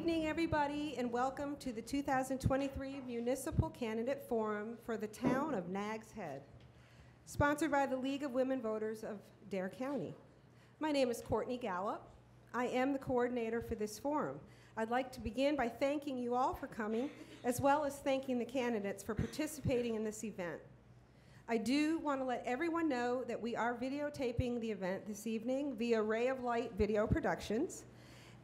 evening, everybody, and welcome to the 2023 Municipal Candidate Forum for the town of Nags Head, sponsored by the League of Women Voters of Dare County. My name is Courtney Gallup. I am the coordinator for this forum. I'd like to begin by thanking you all for coming, as well as thanking the candidates for participating in this event. I do want to let everyone know that we are videotaping the event this evening via Ray of Light Video Productions,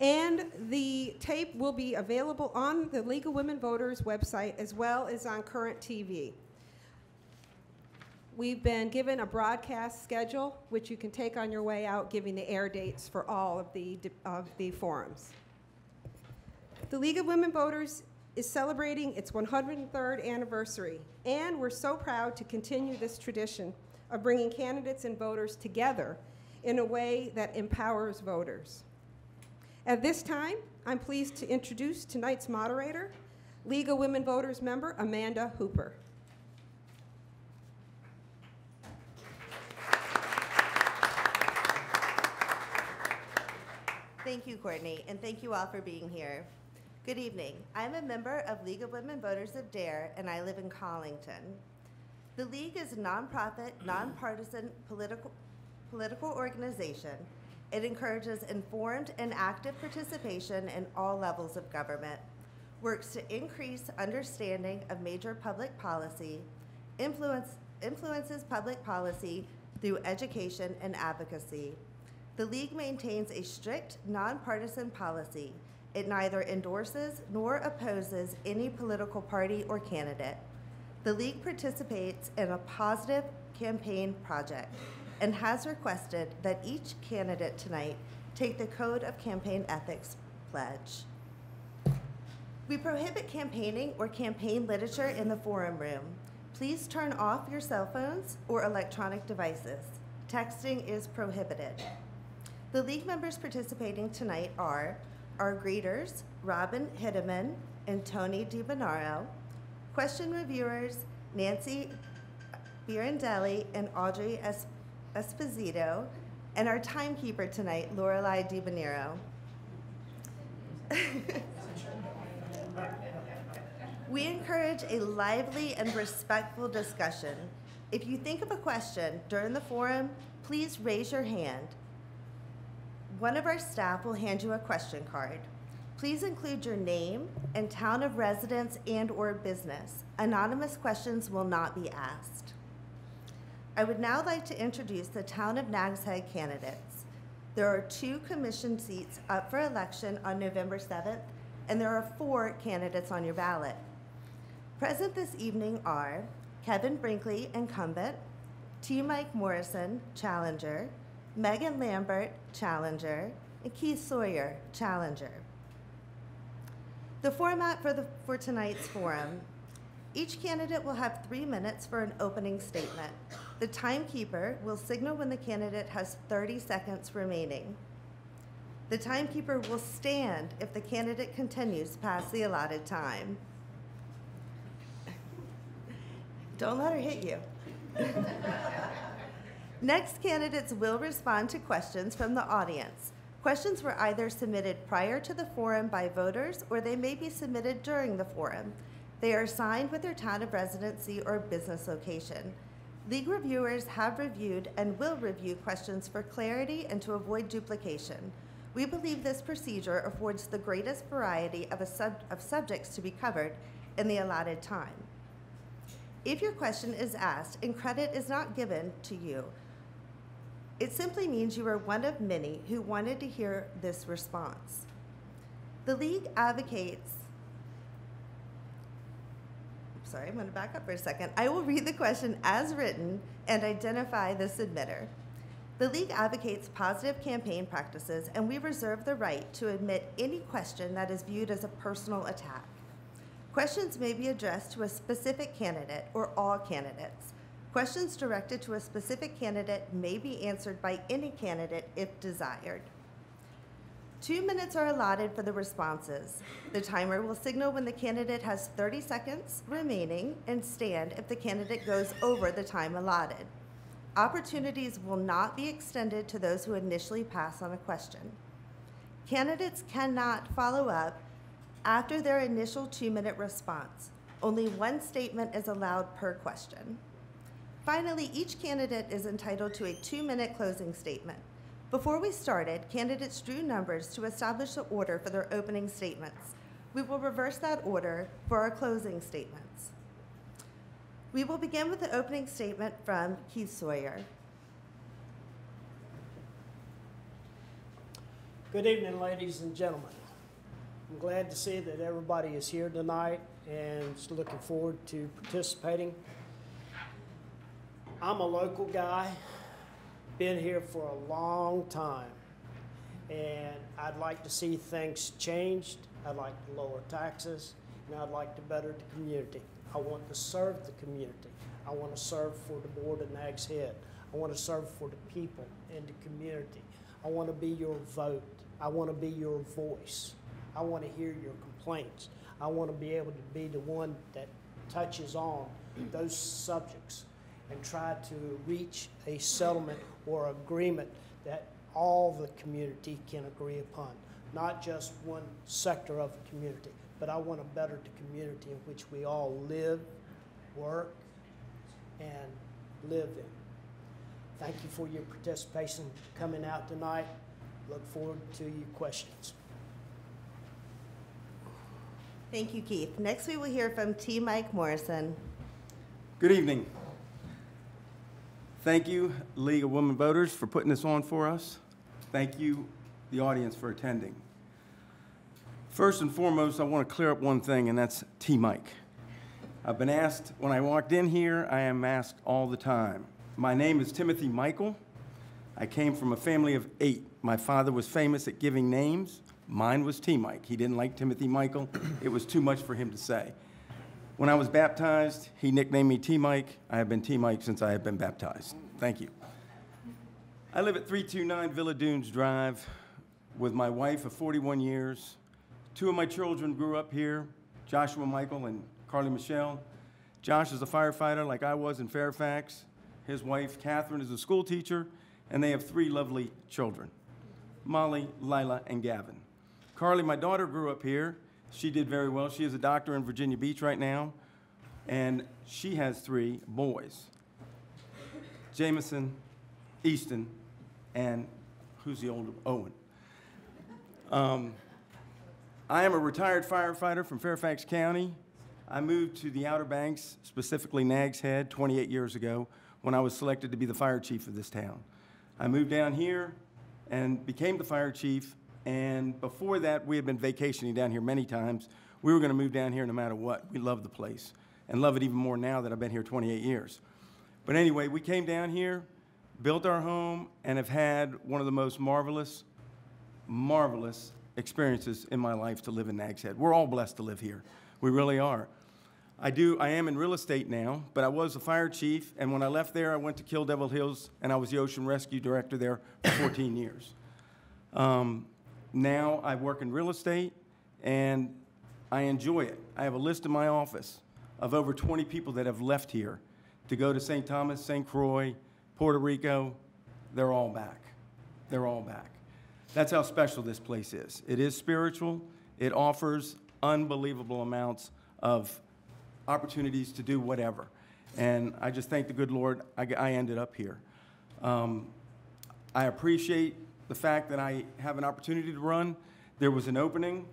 and the tape will be available on the League of Women Voters website as well as on Current TV. We've been given a broadcast schedule, which you can take on your way out, giving the air dates for all of the forums. The League of Women Voters is celebrating its 103rd anniversary, and we're so proud to continue this tradition of bringing candidates and voters together in a way that empowers voters. At this time, I'm pleased to introduce tonight's moderator, League of Women Voters member Amanda Hooper. Thank you, Courtney, and thank you all for being here. Good evening. I'm a member of League of Women Voters of Dare, and I live in Collington. The League is a nonprofit, nonpartisan political organization. It encourages informed and active participation in all levels of government, works to increase understanding of major public policy, influences public policy through education and advocacy. The League maintains a strict, nonpartisan policy. It neither endorses nor opposes any political party or candidate. The League participates in a positive campaign project and has requested that each candidate tonight take the Code of Campaign Ethics pledge. We prohibit campaigning or campaign literature in the forum room. Please turn off your cell phones or electronic devices. Texting is prohibited. The League members participating tonight are our greeters, Robin Hideman and Tony DiBonaro, question reviewers, Nancy Birondelli and Audrey Esposito, and our timekeeper tonight, Lorelei DiBonero. We encourage a lively and respectful discussion. If you think of a question during the forum, please raise your hand. One of our staff will hand you a question card. Please include your name and town of residence and/or business. Anonymous questions will not be asked. I would now like to introduce the Town of Nags Head candidates. There are 2 commission seats up for election on November 7th, and there are 4 candidates on your ballot. Present this evening are Kevin Brinkley, incumbent, T. Mike Morrison, challenger, Megan Lambert, challenger, and Keith Sawyer, challenger. The format for tonight's forum. Each candidate will have 3 minutes for an opening statement. The timekeeper will signal when the candidate has 30 seconds remaining. The timekeeper will stand if the candidate continues past the allotted time. Don't let her hit you. Next, candidates will respond to questions from the audience. Questions were either submitted prior to the forum by voters, or they may be submitted during the forum. They are signed with their town of residency or business location. League reviewers have reviewed and will review questions for clarity and to avoid duplication. We believe this procedure affords the greatest variety of subjects to be covered in the allotted time. If your question is asked and credit is not given to you, it simply means you are one of many who wanted to hear this response. The League advocates, sorry, I'm going to back up for a second. I will read the question as written and identify the submitter. The League advocates positive campaign practices, and we reserve the right to admit any question that is viewed as a personal attack. Questions may be addressed to a specific candidate or all candidates. Questions directed to a specific candidate may be answered by any candidate if desired. 2 minutes are allotted for the responses. The timer will signal when the candidate has 30 seconds remaining and stand if the candidate goes over the time allotted. Opportunities will not be extended to those who initially pass on a question. Candidates cannot follow up after their initial 2-minute response. Only one statement is allowed per question. Finally, each candidate is entitled to a 2-minute closing statement. Before we started, candidates drew numbers to establish the order for their opening statements. We will reverse that order for our closing statements. We will begin with the opening statement from Keith Sawyer. Good evening, ladies and gentlemen. I'm glad to see that everybody is here tonight and is looking forward to participating. I'm a local guy, been here for a long time, and I'd like to see things changed. I'd like to lower taxes, and I'd like to better the community. I want to serve the community. I want to serve for the board of Nags Head. I want to serve for the people in the community. I want to be your vote. I want to be your voice. I want to hear your complaints. I want to be able to be the one that touches on those subjects and try to reach a settlement or agreement that all the community can agree upon, not just one sector of the community, but I want to better the community in which we all live, work, and live in. Thank you for your participation coming out tonight. Look forward to your questions. Thank you, Keith. Next, we will hear from T. Mike Morrison. Good evening. Thank you, League of Women Voters, for putting this on for us. Thank you, the audience, for attending. First and foremost, I want to clear up one thing, and that's T. Mike. I've been asked, when I walked in here, I am asked all the time. My name is Timothy Michael. I came from a family of 8. My father was famous at giving names. Mine was T. Mike. He didn't like Timothy Michael. It was too much for him to say. When I was baptized, he nicknamed me T. Mike. I have been T. Mike since I have been baptized. Thank you. I live at 329 Villa Dunes Drive with my wife of 41 years. 2 of my children grew up here, Joshua Michael and Carly Michelle. Josh is a firefighter like I was in Fairfax. His wife, Catherine, is a school teacher, and they have 3 lovely children, Molly, Lila, and Gavin. Carly, my daughter, grew up here. She did very well. She is a doctor in Virginia Beach right now, and she has 3 boys, Jameson, Easton, and who's the older? Owen. I am a retired firefighter from Fairfax County. I moved to the Outer Banks, specifically Nags Head, 28 years ago when I was selected to be the fire chief of this town. I moved down here and became the fire chief, and before that, we had been vacationing down here many times. We were going to move down here no matter what. We love the place, and love it even more now that I've been here 28 years. But anyway, we came down here, built our home, and have had one of the most marvelous, marvelous experiences in my life to live in Nags Head. We're all blessed to live here. We really are. I am in real estate now, but I was a fire chief, and when I left there, I went to Kill Devil Hills, and I was the ocean rescue director there for 14 years. Now I work in real estate, and I enjoy it. I have a list in my office of over 20 people that have left here to go to St. Thomas, St. Croix, Puerto Rico. They're all back. They're all back. That's how special this place is. It is spiritual. It offers unbelievable amounts of opportunities to do whatever. And I just thank the good Lord I ended up here. I appreciate the fact that I have an opportunity to run. There was an opening.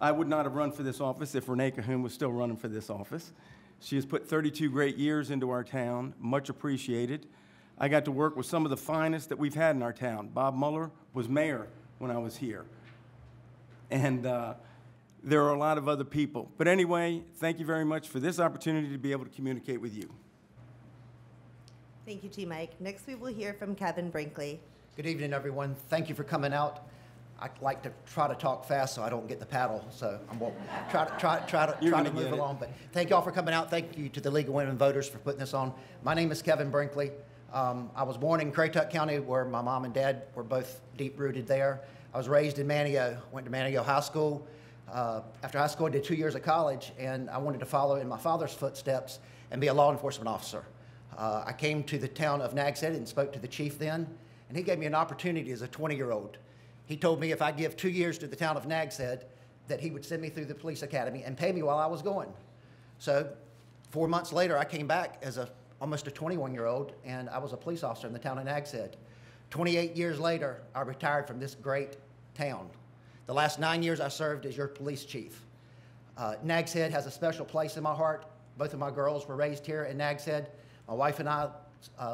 I would not have run for this office if Renee Cahoon was still running for this office. She has put 32 great years into our town, much appreciated. I got to work with some of the finest that we've had in our town. Bob Mueller was mayor when I was here. And there are a lot of other people. But anyway, thank you very much for this opportunity to be able to communicate with you. Thank you, T. Mike. Next, we will hear from Kevin Brinkley. Good evening, everyone. Thank you for coming out. I like to try to talk fast so I don't get the paddle, so I'm going to try to move along. But thank you all for coming out. Thank you to the League of Women Voters for putting this on. My name is Kevin Brinkley. I was born in Craigtuck County, where my mom and dad were both deep-rooted there. I was raised in Manio, went to Manio High School. After high school, I did 2 years of college, and I wanted to follow in my father's footsteps and be a law enforcement officer. I came to the town of Nags Head and spoke to the chief then, and he gave me an opportunity as a 20-year-old. He told me if I give 2 years to the town of Nags Head, that he would send me through the police academy and pay me while I was going. So 4 months later, I came back as almost a 21-year-old, and I was a police officer in the town of Nags Head. 28 years later, I retired from this great town. The last 9 years I served as your police chief. Nags Head has a special place in my heart. Both of my girls were raised here in Nags Head. My wife and I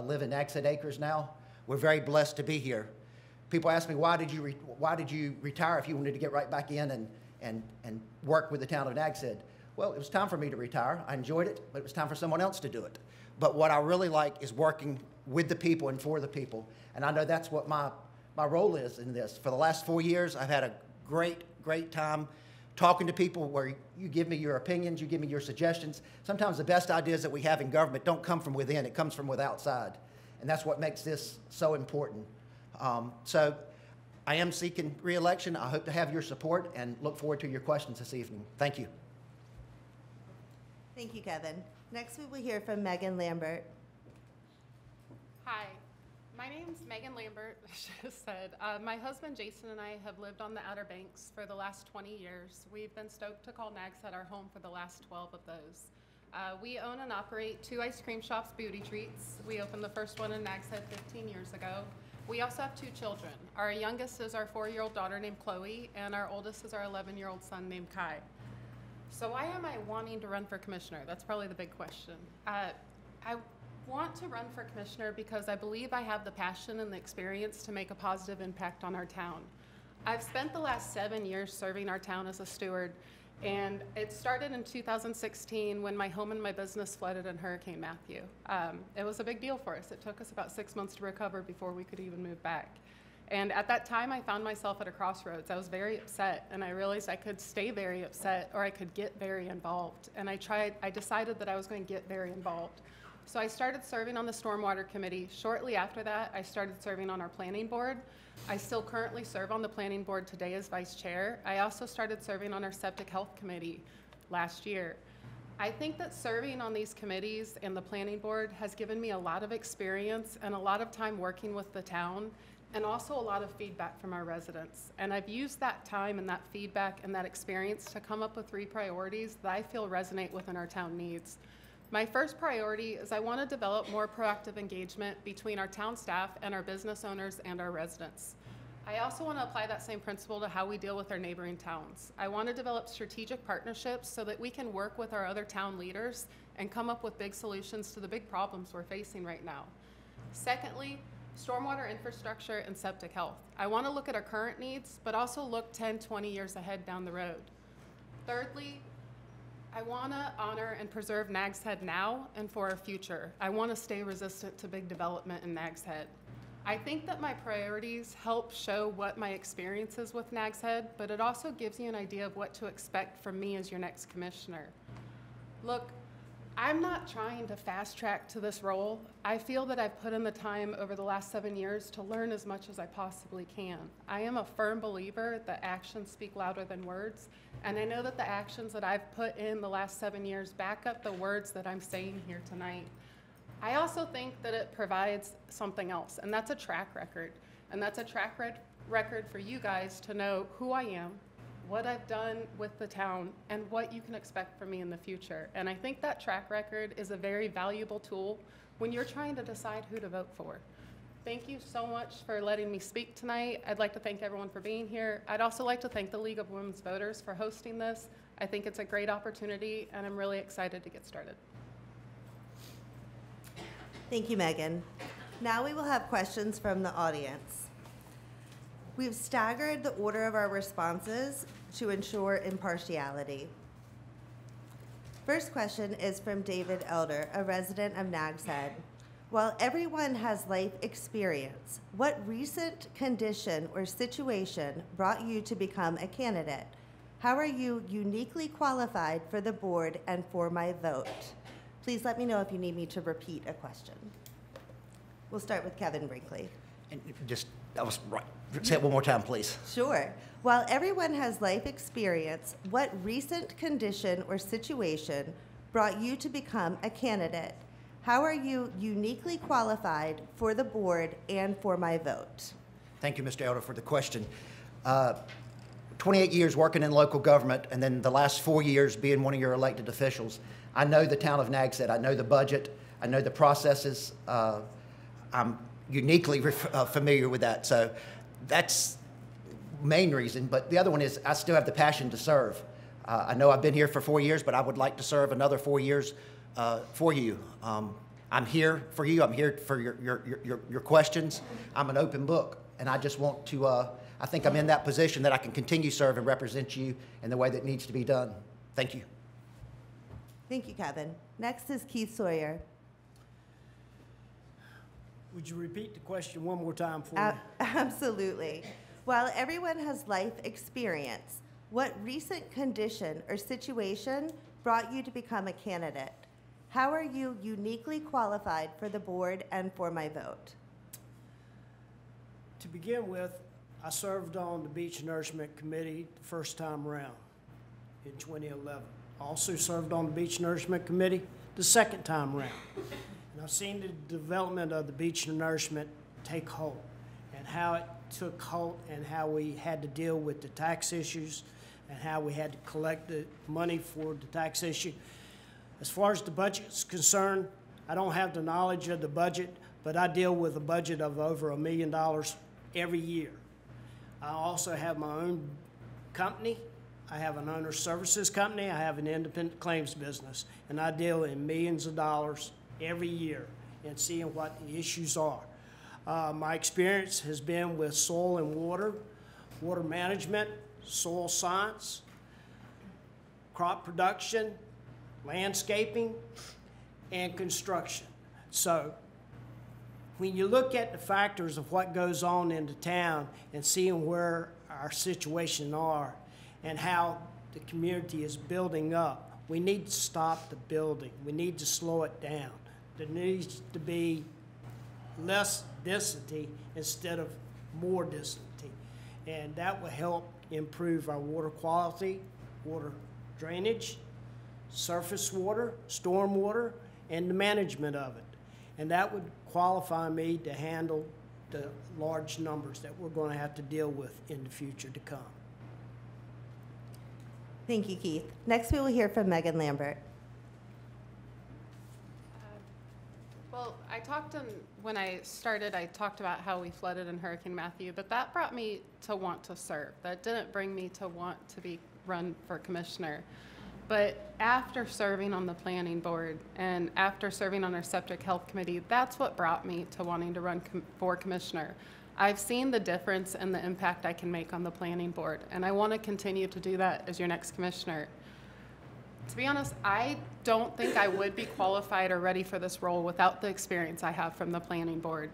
live in Nags Head Acres now. We're very blessed to be here. People ask me, why did you retire if you wanted to get right back in and work with the town of Nags Head? Well, it was time for me to retire. I enjoyed it, but it was time for someone else to do it. But what I really like is working with the people and for the people. And I know that's what my role is in this. For the last 4 years, I've had a great time talking to people where you give me your opinions, you give me your suggestions. Sometimes the best ideas that we have in government don't come from within, it comes from outside. And that's what makes this so important. So I am seeking re-election. I hope to have your support and look forward to your questions this evening. Thank you. Thank you, Kevin. Next, we will hear from Megan Lambert. Hi, my name's Megan Lambert, I should have said. My husband Jason and I have lived on the Outer Banks for the last 20 years. We've been stoked to call Nags Head our home for the last 12 of those. We own and operate 2 ice cream shops, Beauty Treats. We opened the first one in Nags Head 15 years ago. We also have 2 children. Our youngest is our 4-year-old daughter named Chloe, and our oldest is our 11-year-old son named Kai. So why am I wanting to run for commissioner? That's probably the big question. I want to run for commissioner because I believe I have the passion and the experience to make a positive impact on our town. I've spent the last 7 years serving our town as a steward, and it started in 2016 when my home and my business flooded in Hurricane Matthew. It was a big deal for us. It took us about 6 months to recover before we could even move back. And at that time, I found myself at a crossroads. I was very upset, and I realized I could stay very upset or I could get very involved. And I decided that I was going to get very involved. So I started serving on the Stormwater Committee. Shortly after that, I started serving on our planning board. I still currently serve on the planning board today as vice chair. I also started serving on our Septic Health Committee last year. I think that serving on these committees and the planning board has given me a lot of experience and a lot of time working with the town, and also a lot of feedback from our residents. And I've used that time and that feedback and that experience to come up with 3 priorities that I feel resonate within our town needs. My first priority is I want to develop more proactive engagement between our town staff and our business owners and our residents. I also want to apply that same principle to how we deal with our neighboring towns. I want to develop strategic partnerships so that we can work with our other town leaders and come up with big solutions to the big problems we're facing right now. Secondly, stormwater infrastructure and septic health. I want to look at our current needs, but also look 10, 20 years ahead down the road. Thirdly, I want to honor and preserve Nags Head now and for our future. I want to stay resistant to big development in Nags Head. I think that my priorities help show what my experience is with Nags Head, but it also gives you an idea of what to expect from me as your next commissioner. Look, I'm not trying to fast track to this role. I feel that I've put in the time over the last 7 years to learn as much as I possibly can. I am a firm believer that actions speak louder than words, and I know that the actions that I've put in the last 7 years back up the words that I'm saying here tonight. I also think that it provides something else, and that's a track record. And that's a track record for you guys to know who I am, what I've done with the town, and what you can expect from me in the future. And I think that track record is a very valuable tool when you're trying to decide who to vote for. Thank you so much for letting me speak tonight. I'd like to thank everyone for being here. I'd also like to thank the League of Women's Voters for hosting this. I think it's a great opportunity, and I'm really excited to get started. Thank you, Megan. Now we will have questions from the audience. We've staggered the order of our responses to ensure impartiality. First question is from David Elder, a resident of Nags Head. While everyone has life experience, what recent condition or situation brought you to become a candidate? How are you uniquely qualified for the board and for my vote? Please let me know if you need me to repeat a question. We'll start with Kevin Brinkley. And just, that was right. Say it one more time, please. Sure. While everyone has life experience, what recent condition or situation brought you to become a candidate? How are you uniquely qualified for the board and for my vote? Thank you, Mr. Elder, for the question. 28 years working in local government, and then the last 4 years being one of your elected officials. I know the town of Nags Head. I know the budget. I know the processes. I'm uniquely familiar with that. So that's main reason. But the other one is I still have the passion to serve. I know I've been here for 4 years, but I would like to serve another 4 years for you. I'm here for you. I'm here for your questions. I'm an open book, and I just want to, I think I'm in that position that I can continue to serve and represent you in the way that needs to be done. Thank you. Thank you, Kevin. Next is Keith Sawyer. Would you repeat the question one more time for me? Absolutely. While everyone has life experience, what recent condition or situation brought you to become a candidate? How are you uniquely qualified for the board and for my vote? To begin with, I served on the Beach Nourishment Committee the first time around in 2011. I also served on the Beach Nourishment Committee the second time around. And I've seen the development of the beach nourishment take hold, and how it took hold, and how we had to deal with the tax issues, and how we had to collect the money for the tax issue. As far as the budget is concerned, I don't have the knowledge of the budget, but I deal with a budget of over $1 million every year. I also have my own company. I have an owner services company. I have an independent claims business, and I deal in millions of dollars every year and seeing what the issues are. My experience has been with soil and water, water management, soil science, crop production, landscaping, and construction. So when you look at the factors of what goes on in the town and seeing where our situation are and how the community is building up, we need to stop the building. We need to slow it down. There needs to be less density instead of more density. And that will help improve our water quality, water drainage, surface water, storm water, and the management of it. And that would qualify me to handle the large numbers that we're going to have to deal with in the future to come. Thank you, Keith. Next, we will hear from Megan Lambert. Well, when I started, I talked about how we flooded in Hurricane Matthew, but that brought me to want to serve. That didn't bring me to want to run for commissioner. But after serving on the planning board and after serving on our septic health committee, that's what brought me to wanting to run for commissioner. I've seen the difference and the impact I can make on the planning board, and I want to continue to do that as your next commissioner. To be honest, I don't think I would be qualified or ready for this role without the experience I have from the planning board.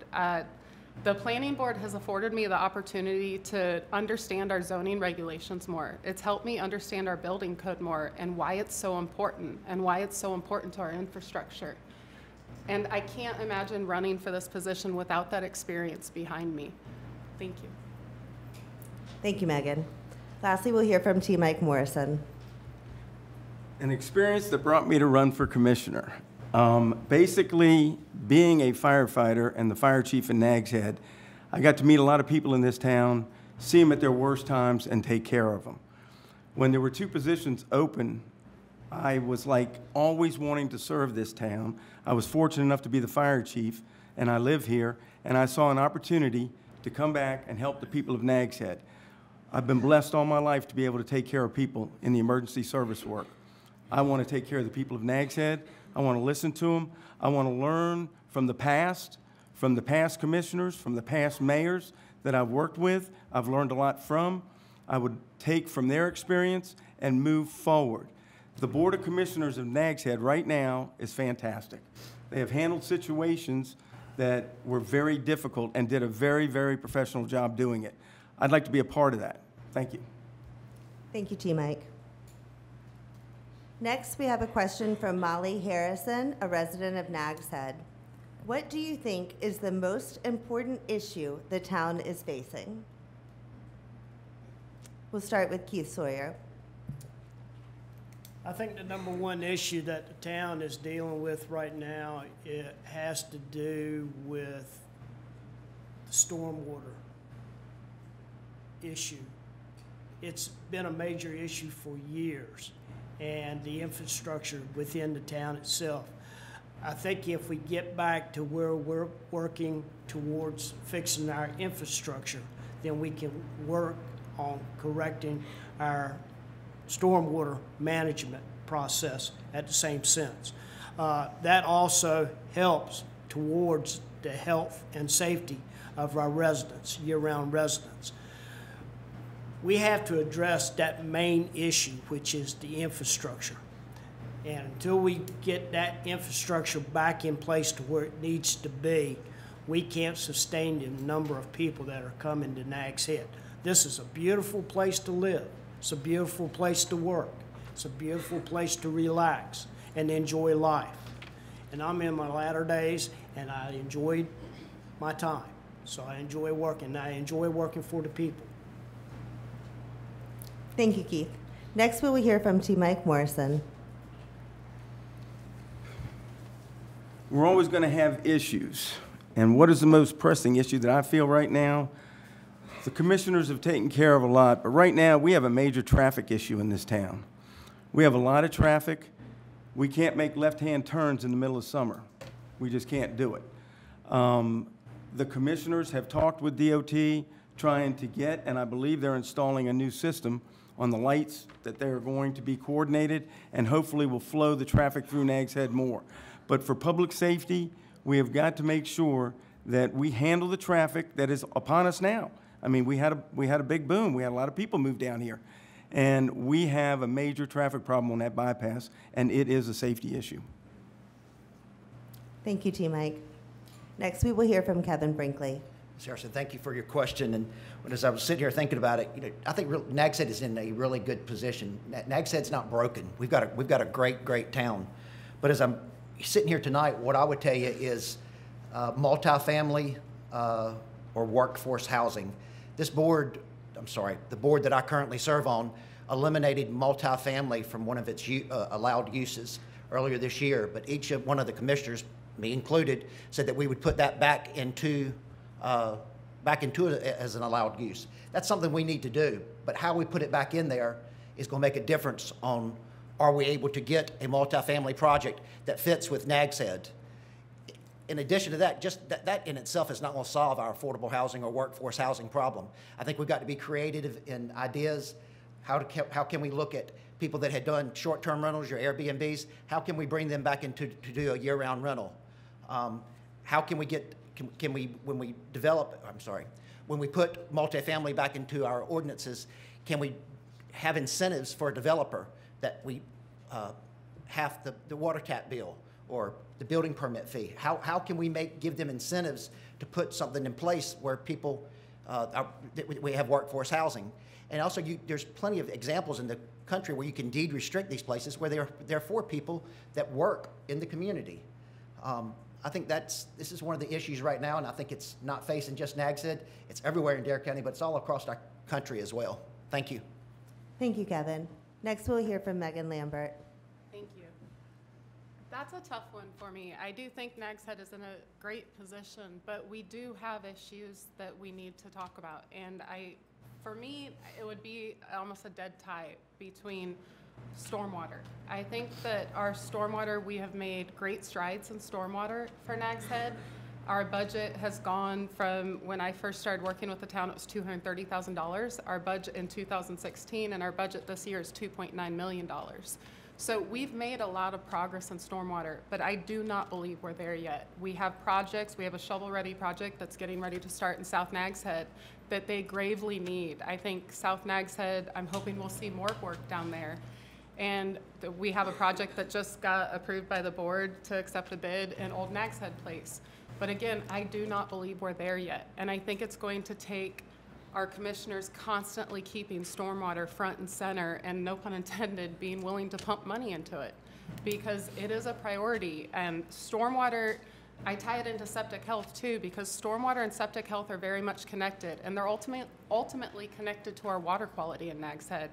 The planning board has afforded me the opportunity to understand our zoning regulations more. It's helped me understand our building code more and why it's so important to our infrastructure. And I can't imagine running for this position without that experience behind me. Thank you. Thank you, Megan. Lastly, we'll hear from T. Mike Morrison. An experience that brought me to run for commissioner. Basically, being a firefighter and the fire chief in Nags Head, I got to meet a lot of people in this town, see them at their worst times, and take care of them. When there were 2 positions open, I was like always wanting to serve this town. I was fortunate enough to be the fire chief, and I live here, and I saw an opportunity to come back and help the people of Nags Head. I've been blessed all my life to be able to take care of people in the emergency service work. I want to take care of the people of Nags Head. I want to listen to them. I want to learn from the past commissioners, from the past mayors that I've worked with. I've learned a lot from. I would take from their experience and move forward. The Board of Commissioners of Nags Head right now is fantastic. They have handled situations that were very difficult and did a very, very professional job doing it. I'd like to be a part of that. Thank you. Thank you, T. Mike. Next, we have a question from Molly Harrison, a resident of Nags Head. What do you think is the most important issue the town is facing? We'll start with Keith Sawyer. I think the #1 issue that the town is dealing with right now, it has to do with the stormwater issue it's been a major issue for years, and the infrastructure within the town itself. I think if we get back to where we're working towards fixing our infrastructure, then we can work on correcting our stormwater management process at the same sense. That also helps towards the health and safety of our residents, year-round residents. We have to address that main issue, which is the infrastructure. And until we get that infrastructure back in place to where it needs to be, we can't sustain the number of people that are coming to Nags Head. This is a beautiful place to live. It's a beautiful place to work. It's a beautiful place to relax and enjoy life. And I'm in my latter days, and I enjoyed my time. So I enjoy working. I enjoy working for the people. Thank you, Keith. Next, we will hear from T. Mike Morrison. We're always going to have issues. And what is the most pressing issue that I feel right now? The commissioners have taken care of a lot, but right now we have a major traffic issue in this town. We have a lot of traffic. We can't make left-hand turns in the middle of summer. We just can't do it. The commissioners have talked with DOT trying to get, and I believe they're installing a new system on the lights that they're going to be coordinated and hopefully will flow the traffic through Nags Head more. But for public safety, we have got to make sure that we handle the traffic that is upon us now. I mean, we had a big boom. We had a lot of people move down here. And we have a major traffic problem on that bypass, and it is a safety issue. Thank you, T. Mike. Next, we will hear from Kevin Brinkley. Ms. Harrison, thank you for your question. And as I was sitting here thinking about it, I think Nags Head is in a really good position. Nags Head's not broken. We've got a great town. But as I'm sitting here tonight, what I would tell you is multifamily or workforce housing. This board, the board that I currently serve on, eliminated multifamily from one of its allowed uses earlier this year. But each of one of the commissioners, me included, said that we would put that back into it as an allowed use. That's something we need to do. But how we put it back in there is going to make a difference on are we able to get a multifamily project that fits with Nags Head. In addition to that, just that in itself is not going to solve our affordable housing or workforce housing problem. I think we've got to be creative in ideas. How can we look at people that had done short-term rentals, your Airbnbs? How can we bring them back into to do a year-round rental? How can we get when we put multifamily back into our ordinances, can we have incentives for a developer that we half the water tap bill or the building permit fee? How can we give them incentives to put something in place where people, we have workforce housing? And also, there's plenty of examples in the country where you can deed restrict these places where they're for people that work in the community. I think this is one of the issues right now, and I think it's not facing just Nags Head. It's everywhere in Dare County, but it's all across our country as well. Thank you. Thank you, Kevin. Next, we'll hear from Megan Lambert. Thank you. That's a tough one for me. I do think Nags Head is in a great position, but we do have issues that we need to talk about. And for me, it would be almost a dead tie between stormwater. I think that our stormwater, we have made great strides in stormwater for Nags Head. Our budget has gone from, when I first started working with the town, it was $230,000. Our budget in 2016, and our budget this year is $2.9 million. So we've made a lot of progress in stormwater, but I do not believe we're there yet. We have projects, we have a shovel-ready project that's getting ready to start in South Nags Head that they gravely need. I think South Nags Head, I'm hoping we'll see more work down there. And we have a project that just got approved by the board to accept a bid in Old Nags Head Place. But again, I do not believe we're there yet. And I think it's going to take our commissioners constantly keeping stormwater front and center, and no pun intended, being willing to pump money into it, because it is a priority. And stormwater, I tie it into septic health too, because stormwater and septic health are very much connected, and they're ultimately connected to our water quality in Nags Head.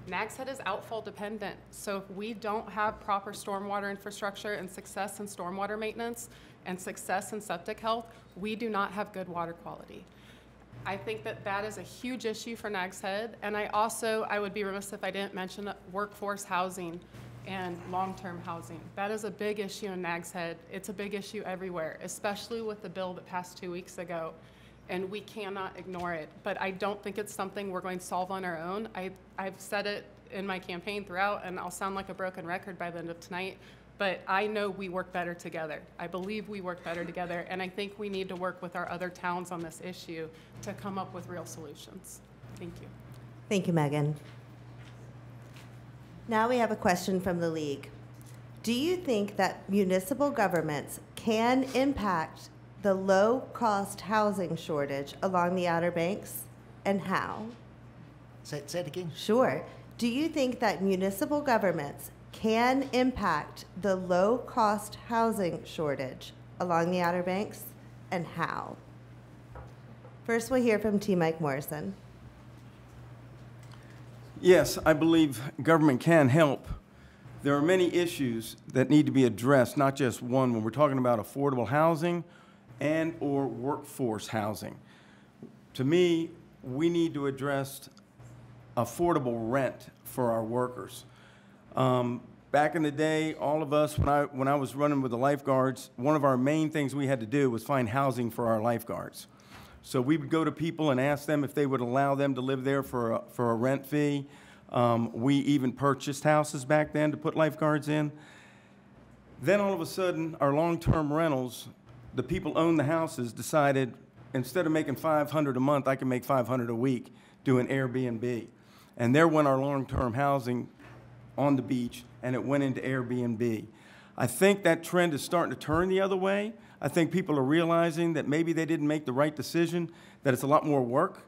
Nags Head is outfall dependent, so if we don't have proper stormwater infrastructure and success in stormwater maintenance and success in septic health, we do not have good water quality. I think that that is a huge issue for Nags Head. And I would be remiss if I didn't mention workforce housing and long-term housing. That is a big issue in Nags Head. It's a big issue everywhere, especially with the bill that passed 2 weeks ago. And we cannot ignore it. But I don't think it's something we're going to solve on our own. I've said it in my campaign throughout, and I'll sound like a broken record by the end of tonight, but I know we work better together. I believe we work better together, and I think we need to work with our other towns on this issue to come up with real solutions. Thank you. Thank you, Megan. Now we have a question from the league. Do you think that municipal governments can impact the low-cost housing shortage along the Outer Banks, and how? Say it again. Sure. Do you think that municipal governments can impact the low-cost housing shortage along the Outer Banks, and how? First, we'll hear from T. Mike Morrison. Yes, I believe government can help. There are many issues that need to be addressed, not just one, when we're talking about affordable housing and or workforce housing. To me, we need to address affordable rent for our workers. Back in the day, all of us, when I was running with the lifeguards, one of our main things we had to do was find housing for our lifeguards. So we would go to people and ask them if they would allow them to live there for a rent fee. We even purchased houses back then to put lifeguards in. Then all of a sudden, our long-term rentals, the people own the houses, decided instead of making $500 a month, I can make $500 a week doing Airbnb. And there went our long-term housing on the beach, and it went into Airbnb. I think that trend is starting to turn the other way. I think people are realizing that maybe they didn't make the right decision, that it's a lot more work,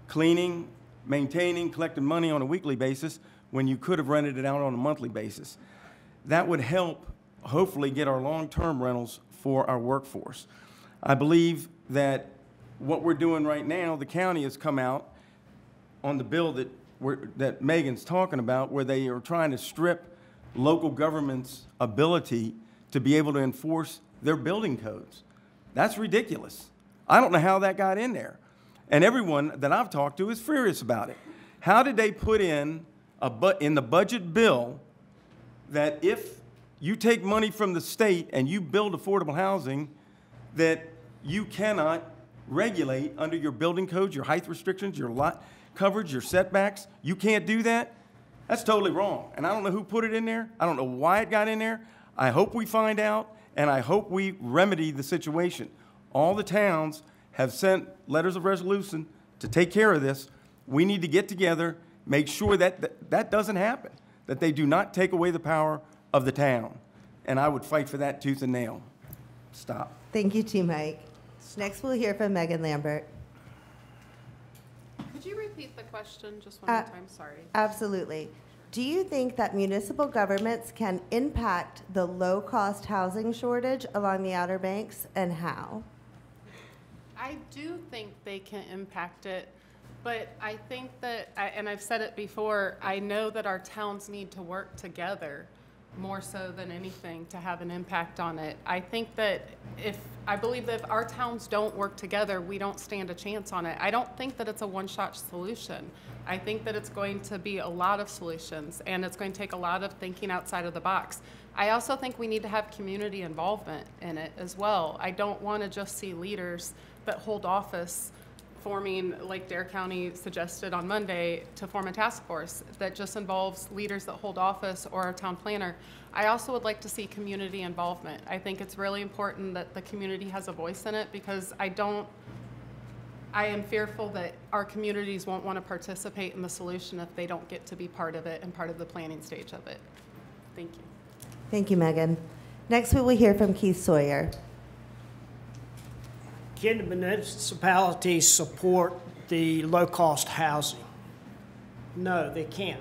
cleaning, maintaining, collecting money on a weekly basis when you could have rented it out on a monthly basis. That would help, hopefully, get our long-term rentals for our workforce. I believe that what we're doing right now, the county has come out on the bill that Megan's talking about, where they are trying to strip local government's ability to be able to enforce their building codes. That's ridiculous. I don't know how that got in there. And everyone that I've talked to is furious about it. How did they put in the budget bill that if you take money from the state and you build affordable housing, that you cannot regulate under your building codes, your height restrictions, your lot coverage, your setbacks? You can't do that? That's totally wrong. And I don't know who put it in there. I don't know why it got in there. I hope we find out, and I hope we remedy the situation. All the towns have sent letters of resolution to take care of this. We need to get together, make sure that that doesn't happen, that they do not take away the power of the town. And I would fight for that tooth and nail. Stop. Thank you, T. Mike. Next, we'll hear from Megan Lambert. Could you repeat the question just one more time? Sorry. Absolutely. Do you think that municipal governments can impact the low-cost housing shortage along the Outer Banks, and how? I do think they can impact it, but I think that, and I've said it before, I know that our towns need to work together more so than anything to have an impact on it. I believe that if our towns don't work together, we don't stand a chance on it. I don't think that it's a one-shot solution. I think that it's going to be a lot of solutions, and it's going to take a lot of thinking outside of the box. I also think we need to have community involvement in it as well. I don't want to just see leaders that hold office forming, like Dare County suggested on Monday, to form a task force that just involves leaders that hold office or a town planner. I also would like to see community involvement. I think it's really important that the community has a voice in it, because I am fearful that our communities won't want to participate in the solution if they don't get to be part of it and part of the planning stage of it. Thank you. Thank you, Megan. Next, we will hear from Keith Sawyer. Can the municipalities support the low-cost housing? No, they can't.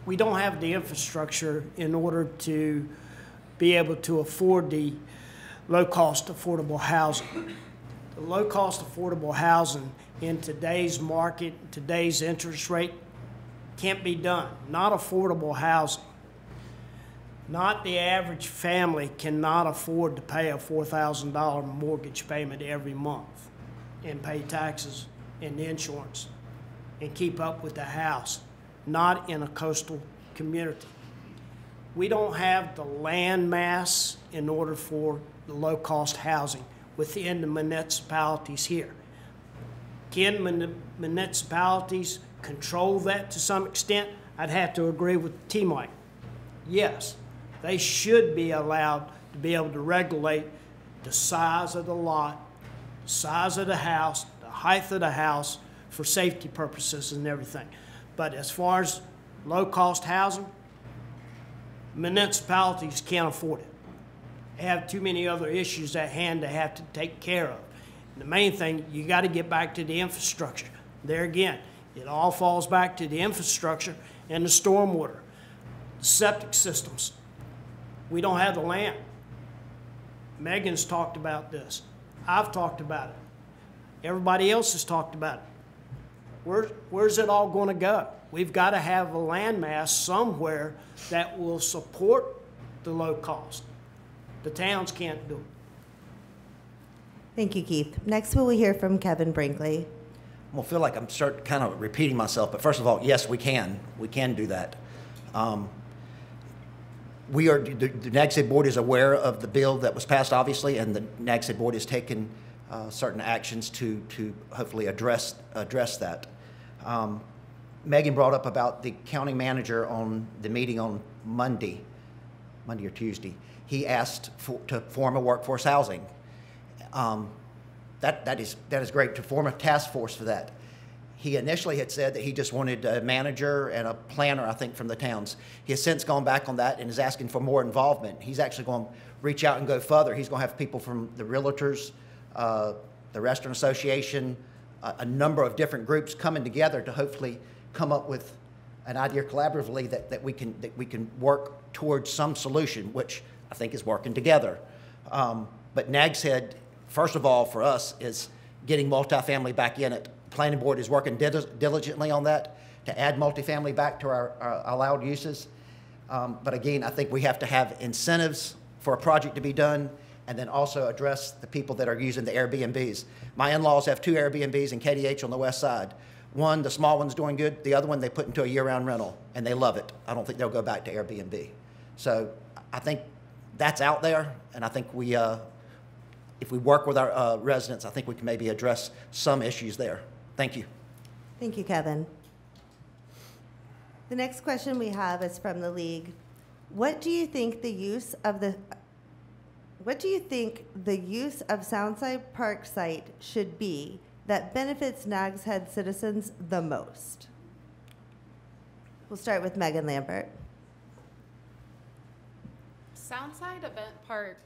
We don't have the infrastructure in order to be able to afford the low-cost affordable housing. The low-cost affordable housing in today's market, today's interest rate, can't be done. Not affordable housing. Not the average family cannot afford to pay a $4,000 mortgage payment every month. and pay taxes and insurance and keep up with the house, not in a coastal community. We don't have the land mass in order for the low-cost housing within the municipalities here. Can municipalities control that to some extent? I'd have to agree with T-Mike. Yes, they should be allowed to be able to regulate the size of the lot, the size of the house, the height of the house for safety purposes and everything. But as far as low-cost housing, municipalities can't afford it. They have too many other issues at hand they have to take care of. And the main thing, you got to get back to the infrastructure. There again, it all falls back to the infrastructure and the stormwater, the septic systems. We don't have the land. Megan's talked about this. I've talked about it. Everybody else has talked about it. Where's it all going to go? We've got to have a landmass somewhere that will support the low cost. The towns can't do it. Thank you, Keith. Next, we will hear from Kevin Brinkley. I feel like I'm kind of repeating myself, but first of all, yes, we can. We can do that. The Nags Head Board is aware of the bill that was passed, obviously, and the Nags Head Board has taken certain actions to hopefully address that. Megan brought up about the county manager on the meeting on Monday or Tuesday. He asked to form a workforce housing. That is great, to form a task force for that. He initially had said that he just wanted a manager and a planner, I think, from the towns. He has since gone back on that and is asking for more involvement. He's actually going to reach out and go further. He's going to have people from the realtors, the restaurant association, a number of different groups coming together to hopefully come up with an idea collaboratively that we can work towards some solution, which I think is working together. But Nags Head, first of all, for us, is getting multifamily back in it. The planning board is working diligently on that to add multifamily back to our allowed uses. But again, I think we have to have incentives for a project to be done, and then also address the people that are using the Airbnbs. My in-laws have 2 Airbnbs in KDH on the west side. One, the small one's doing good. The other one they put into a year-round rental, and they love it. I don't think they'll go back to Airbnb. So I think that's out there, and I think if we work with our residents, I think we can maybe address some issues there. Thank you. Thank you, Kevin. The next question we have is from the league. What do you think the use of Soundside Park site should be that benefits Nags Head citizens the most? We'll start with Megan Lambert. Soundside Event Park,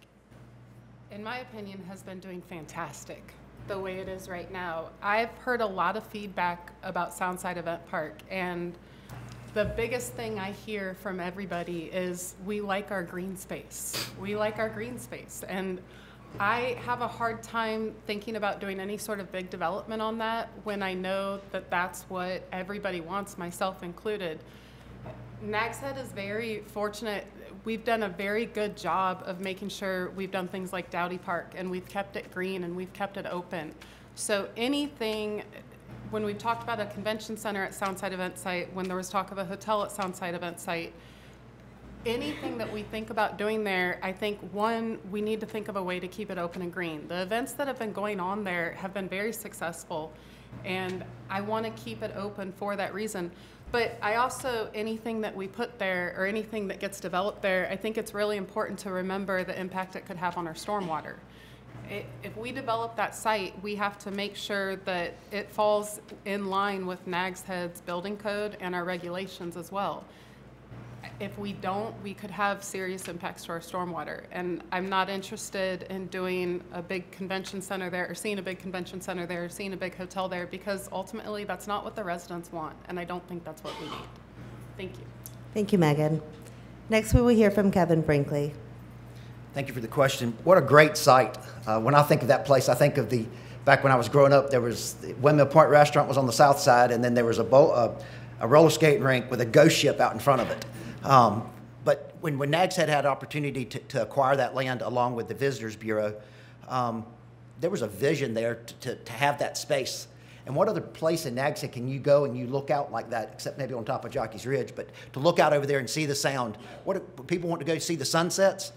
in my opinion, has been doing fantastic the way it is right now. I've heard a lot of feedback about Soundside Event Park, and the biggest thing I hear from everybody is we like our green space. We like our green space. And I have a hard time thinking about doing any sort of big development on that when I know that that's what everybody wants, myself included. Nags Head is very fortunate. We've done a very good job of making sure we've done things like Dowdy Park, and we've kept it green and we've kept it open. So anything, when we've talked about a convention center at Soundside Event Site, when there was talk of a hotel at Soundside Event Site, anything that we think about doing there, I think, one, we need to think of a way to keep it open and green. The events that have been going on there have been very successful, and I want to keep it open for that reason. But I also, anything that we put there or anything that gets developed there, I think it's really important to remember the impact it could have on our stormwater. If we develop that site, we have to make sure that it falls in line with Nags Head's building code and our regulations as well. If we don't, we could have serious impacts to our stormwater. And I'm not interested in doing a big convention center there, or seeing a big convention center there, or seeing a big hotel there, because ultimately that's not what the residents want, and I don't think that's what we need. Thank you. Thank you, Megan. Next, we will hear from Kevin Brinkley. Thank you for the question. What a great site. When I think of that place, I think of back when I was growing up, there was the Windmill Point Restaurant was on the south side, and then there was a roller skating rink with a ghost ship out in front of it. But when Nags Head had opportunity to acquire that land along with the Visitors Bureau, there was a vision there to have that space. And what other place in Nags Head can you go and you look out like that, except maybe on top of Jockey's Ridge, but to look out over there and see the sound? What if people want to go see the sunsets?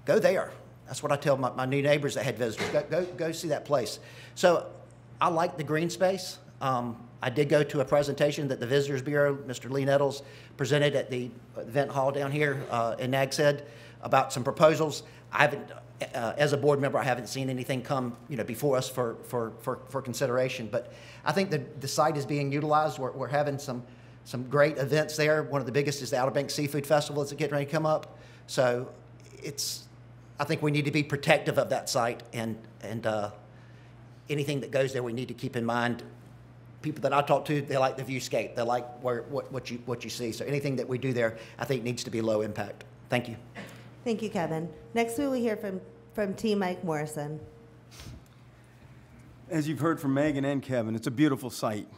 Go there. That's what I tell my new neighbors that had visitors. Go see that place. So I like the green space. I did go to a presentation that the Visitors Bureau, Mr. Lee Nettles, presented at the event hall down here in Nags Head about some proposals. I haven't, as a board member, I haven't seen anything come, before us for consideration. But I think the site is being utilized. We're having some great events there. One of the biggest is the Outer Banks Seafood Festival that's getting ready to come up. So I think we need to be protective of that site, and anything that goes there, we need to keep in mind. People that I talk to, they like the viewscape. They like what you see. So anything that we do there, I think, needs to be low impact. Thank you. Thank you, Kevin. Next, we will hear from T. Mike Morrison. As you've heard from Megan and Kevin, it's a beautiful site.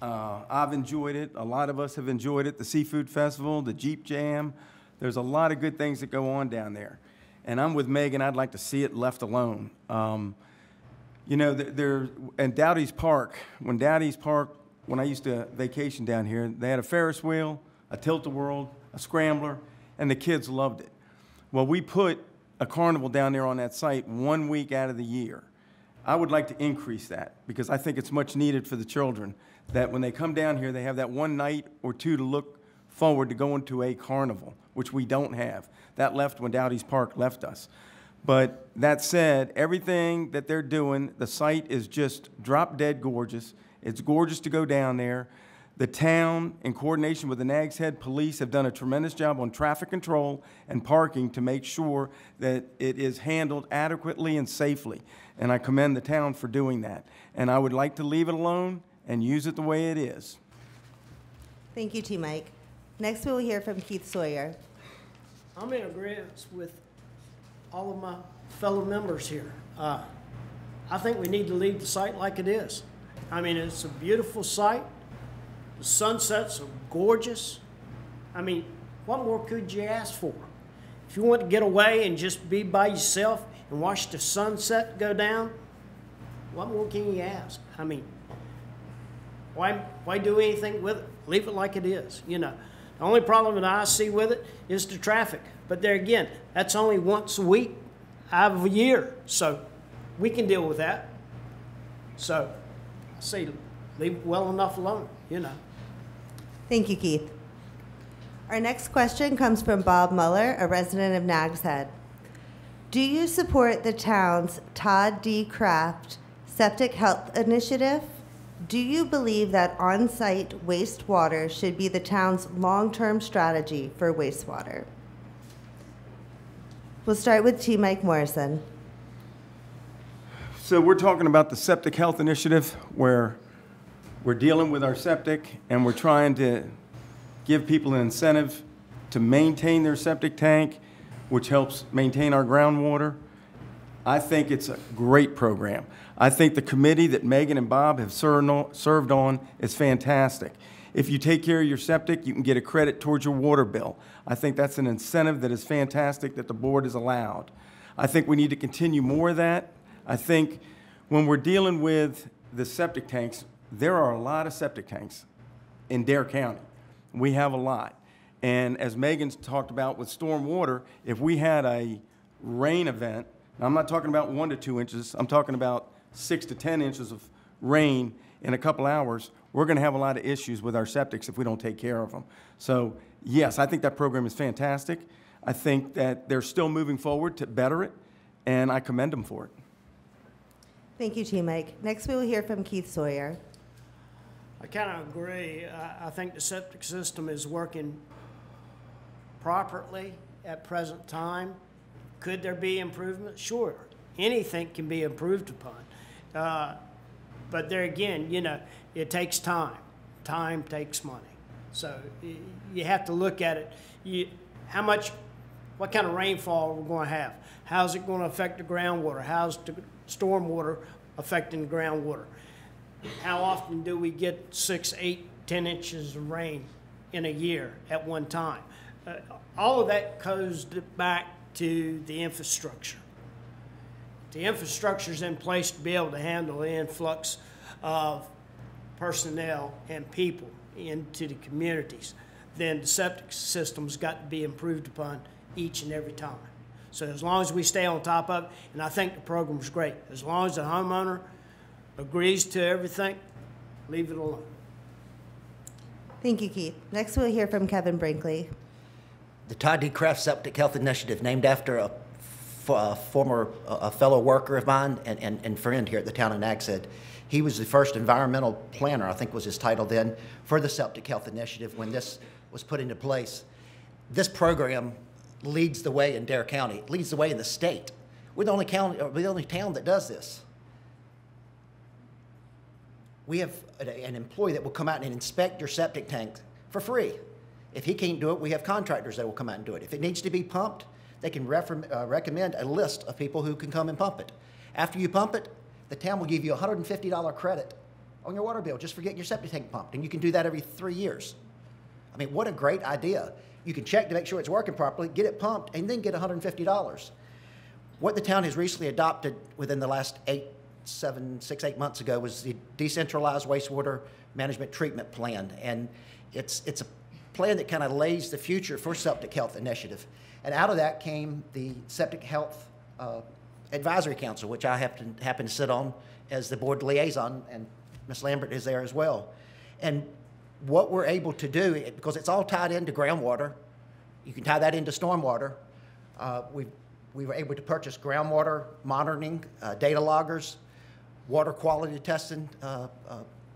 I've enjoyed it. A lot of us have enjoyed it. The Seafood Festival, the Jeep Jam. There's a lot of good things that go on down there. And I'm with Megan. I'd like to see it left alone. And Dowdy's Park, when I used to vacation down here, they had a Ferris wheel, a tilt-a-whirl, a scrambler, and the kids loved it. Well, we put a carnival down there on that site 1 week out of the year. I would like to increase that because I think it's much needed for the children that when they come down here, they have that one night or two to look forward to going to a carnival, which we don't have. That left when Dowdy's Park left us. But that said, everything that they're doing, the site is just drop dead gorgeous. It's gorgeous to go down there. The town, in coordination with the Nags Head Police, have done a tremendous job on traffic control and parking to make sure that it is handled adequately and safely. And I commend the town for doing that. And I would like to leave it alone and use it the way it is. Thank you, T. Mike. Next, we will hear from Keith Sawyer. I'm in agreement with all of my fellow members here. I think we need to leave the site like it is. I mean, it's a beautiful site. The sunsets are gorgeous. I mean, what more could you ask for? If you want to get away and just be by yourself and watch the sunset go down, what more can you ask? I mean, why do anything with it? Leave it like it is, The only problem that I see with it is the traffic. But there again, that's only once a week out of a year. So we can deal with that. So I say leave it well enough alone, Thank you, Keith. Our next question comes from Bob Muller, a resident of Nags Head. Do you support the town's Todd D. Kraft Septic Health Initiative? Do you believe that on-site wastewater should be the town's long-term strategy for wastewater? We'll start with T. Mike Morrison. So we're talking about the Septic Health Initiative where we're dealing with our septic and we're trying to give people an incentive to maintain their septic tank, which helps maintain our groundwater. I think it's a great program. I think the committee that Megan and Bob have served on is fantastic. If you take care of your septic, you can get a credit towards your water bill. I think that's an incentive that is fantastic that the board has allowed. I think we need to continue more of that. I think when we're dealing with the septic tanks, there are a lot of septic tanks in Dare County. We have a lot. And as Megan's talked about with storm water, if we had a rain event, now I'm not talking about 1 to 2 inches, I'm talking about 6 to 10 inches of rain in a couple hours, we're going to have a lot of issues with our septics if we don't take care of them. So yes, I think that program is fantastic. I think that they're still moving forward to better it, and I commend them for it. Thank you, T. Mike. Next, we will hear from Keith Sawyer. I kind of agree. I think the septic system is working properly at present time. Could there be improvement? Sure. Anything can be improved upon. But there again, it takes time. Time takes money. So you have to look at it. What kind of rainfall we're going to have? How's it going to affect the groundwater? How's the storm water affecting the groundwater? How often do we get 6, 8, 10 inches of rain in a year at one time? All of that goes back to the infrastructure. the infrastructure's in place to be able to handle the influx of personnel and people into the communities, then the septic system's got to be improved upon each and every time. So as long as we stay on top of it, and I think the program's great, as long as the homeowner agrees to everything, leave it alone. Thank you, Keith. Next, we'll hear from Kevin Brinkley. The Todd D. Kraft Septic Health Initiative, named after a former fellow worker of mine and friend here at the town of Nags Head. He was the first environmental planner, I think was his title then, for the Septic Health Initiative when this was put into place. This program leads the way in Dare County. It leads the way in the state. We're the only county, or the only town that does this. We have an employee that will come out and inspect your septic tank for free. If he can't do it, we have contractors that will come out and do it. If it needs to be pumped, they can recommend a list of people who can come and pump it. After you pump it, the town will give you a $150 credit on your water bill just for getting your septic tank pumped, and you can do that every 3 years. I mean, what a great idea. You can check to make sure it's working properly, get it pumped, and then get $150. What the town has recently adopted within the last 8 months ago was the decentralized wastewater management treatment plan, and it's a plan that kind of lays the future for Septic Health Initiative. And out of that came the Septic Health Advisory Council, which I happen to sit on as the board liaison, and Ms. Lambert is there as well. And what we're able to do, because it's all tied into groundwater, you can tie that into stormwater. We were able to purchase groundwater monitoring, data loggers, water quality testing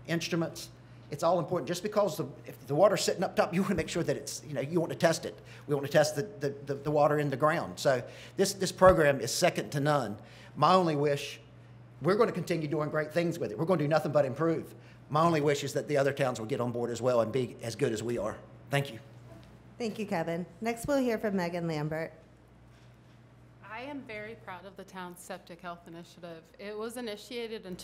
instruments. It's all important. Just because if the water's sitting up top, you want to make sure that it's, you want to test it. We want to test the water in the ground. So this program is second to none. My only wish, we're going to continue doing great things with it. We're going to do nothing but improve. My only wish is that the other towns will get on board as well and be as good as we are. Thank you. Thank you, Kevin. Next, we'll hear from Megan Lambert. I am very proud of the town's septic health initiative. It was initiated in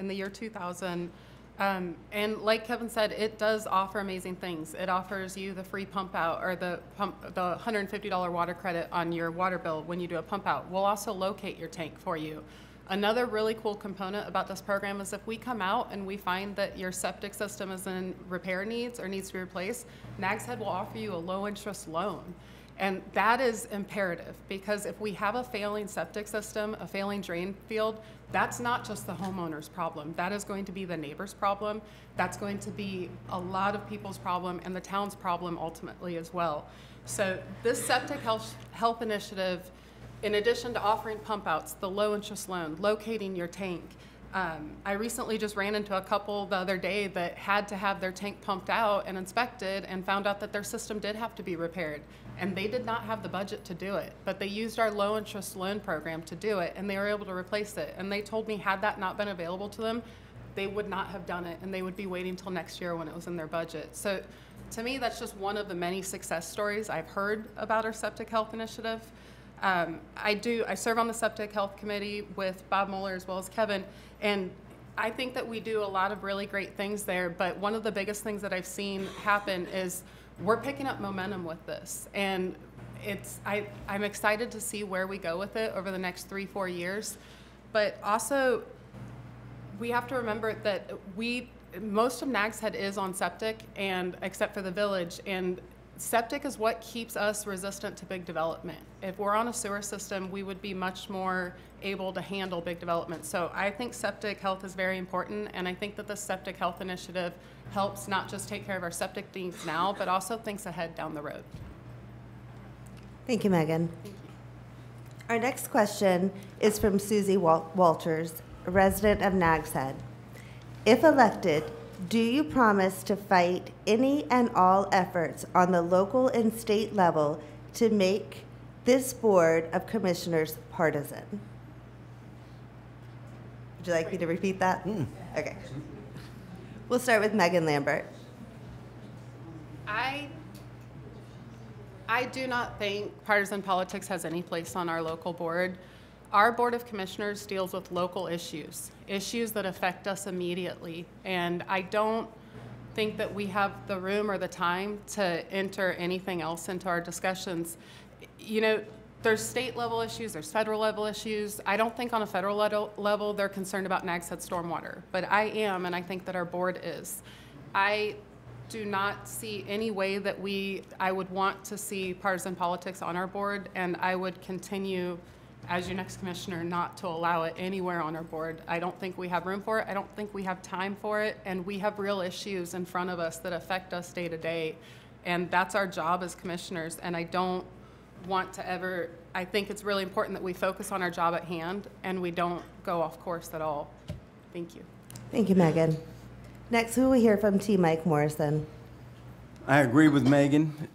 the year 2000. And like Kevin said, it does offer amazing things. It offers you the free pump out, or the $150 water credit on your water bill when you do a pump out. We'll also locate your tank for you. Another really cool component about this program is if we come out and we find that your septic system is in repair needs or needs to be replaced, Nags Head will offer you a low interest loan. And that is imperative, because if we have a failing septic system, a failing drain field, that's not just the homeowner's problem. That is going to be the neighbor's problem. That's going to be a lot of people's problem and the town's problem ultimately as well. So this septic health initiative, in addition to offering pump outs, the low interest loan, locating your tank, I recently just ran into a couple the other day that had to have their tank pumped out and inspected and found out that their system did have to be repaired. And they did not have the budget to do it, but they used our low interest loan program to do it, and they were able to replace it. And they told me had that not been available to them, they would not have done it, and they would be waiting until next year when it was in their budget. So to me, that's just one of the many success stories I've heard about our septic health initiative. I serve on the septic health committee with Bob Mueller as well as Kevin, and I think that we do a lot of really great things there, but one of the biggest things that I've seen happen is we're picking up momentum with this, and I'm excited to see where we go with it over the next 3-4 years. But also, we have to remember that most of Nags Head is on septic, and except for the village, and septic is what keeps us resistant to big development. If we're on a sewer system, we would be much more able to handle big development. So I think septic health is very important, and I think that the septic health initiative helps not just take care of our septic needs now, but also thinks ahead down the road. Thank you, Megan. Thank you. Our next question is from Susie Walters, a resident of Nags Head. If elected, do you promise to fight any and all efforts on the local and state level to make this Board of Commissioners partisan? Would you like me to repeat that? Okay. We'll start with Megan Lambert. I do not think partisan politics has any place on our local board. Our Board of Commissioners deals with local issues that affect us immediately, and I don't think that we have the room or the time to enter anything else into our discussions. There's state level issues, there's federal level issues. I don't think on a federal level they're concerned about Nags Head stormwater, but I am, and I think that our board is. I do not see any way that I would want to see partisan politics on our board, and I would continue, as your next commissioner, not to allow it anywhere on our board. I don't think we have room for it. I don't think we have time for it, and we have real issues in front of us that affect us day to day, and that's our job as commissioners, and I don't want to ever, I think it's really important that we focus on our job at hand and we don't go off course at all. Thank you. Thank you, Megan. Next, we will hear from T. Mike Morrison. I agree with Megan.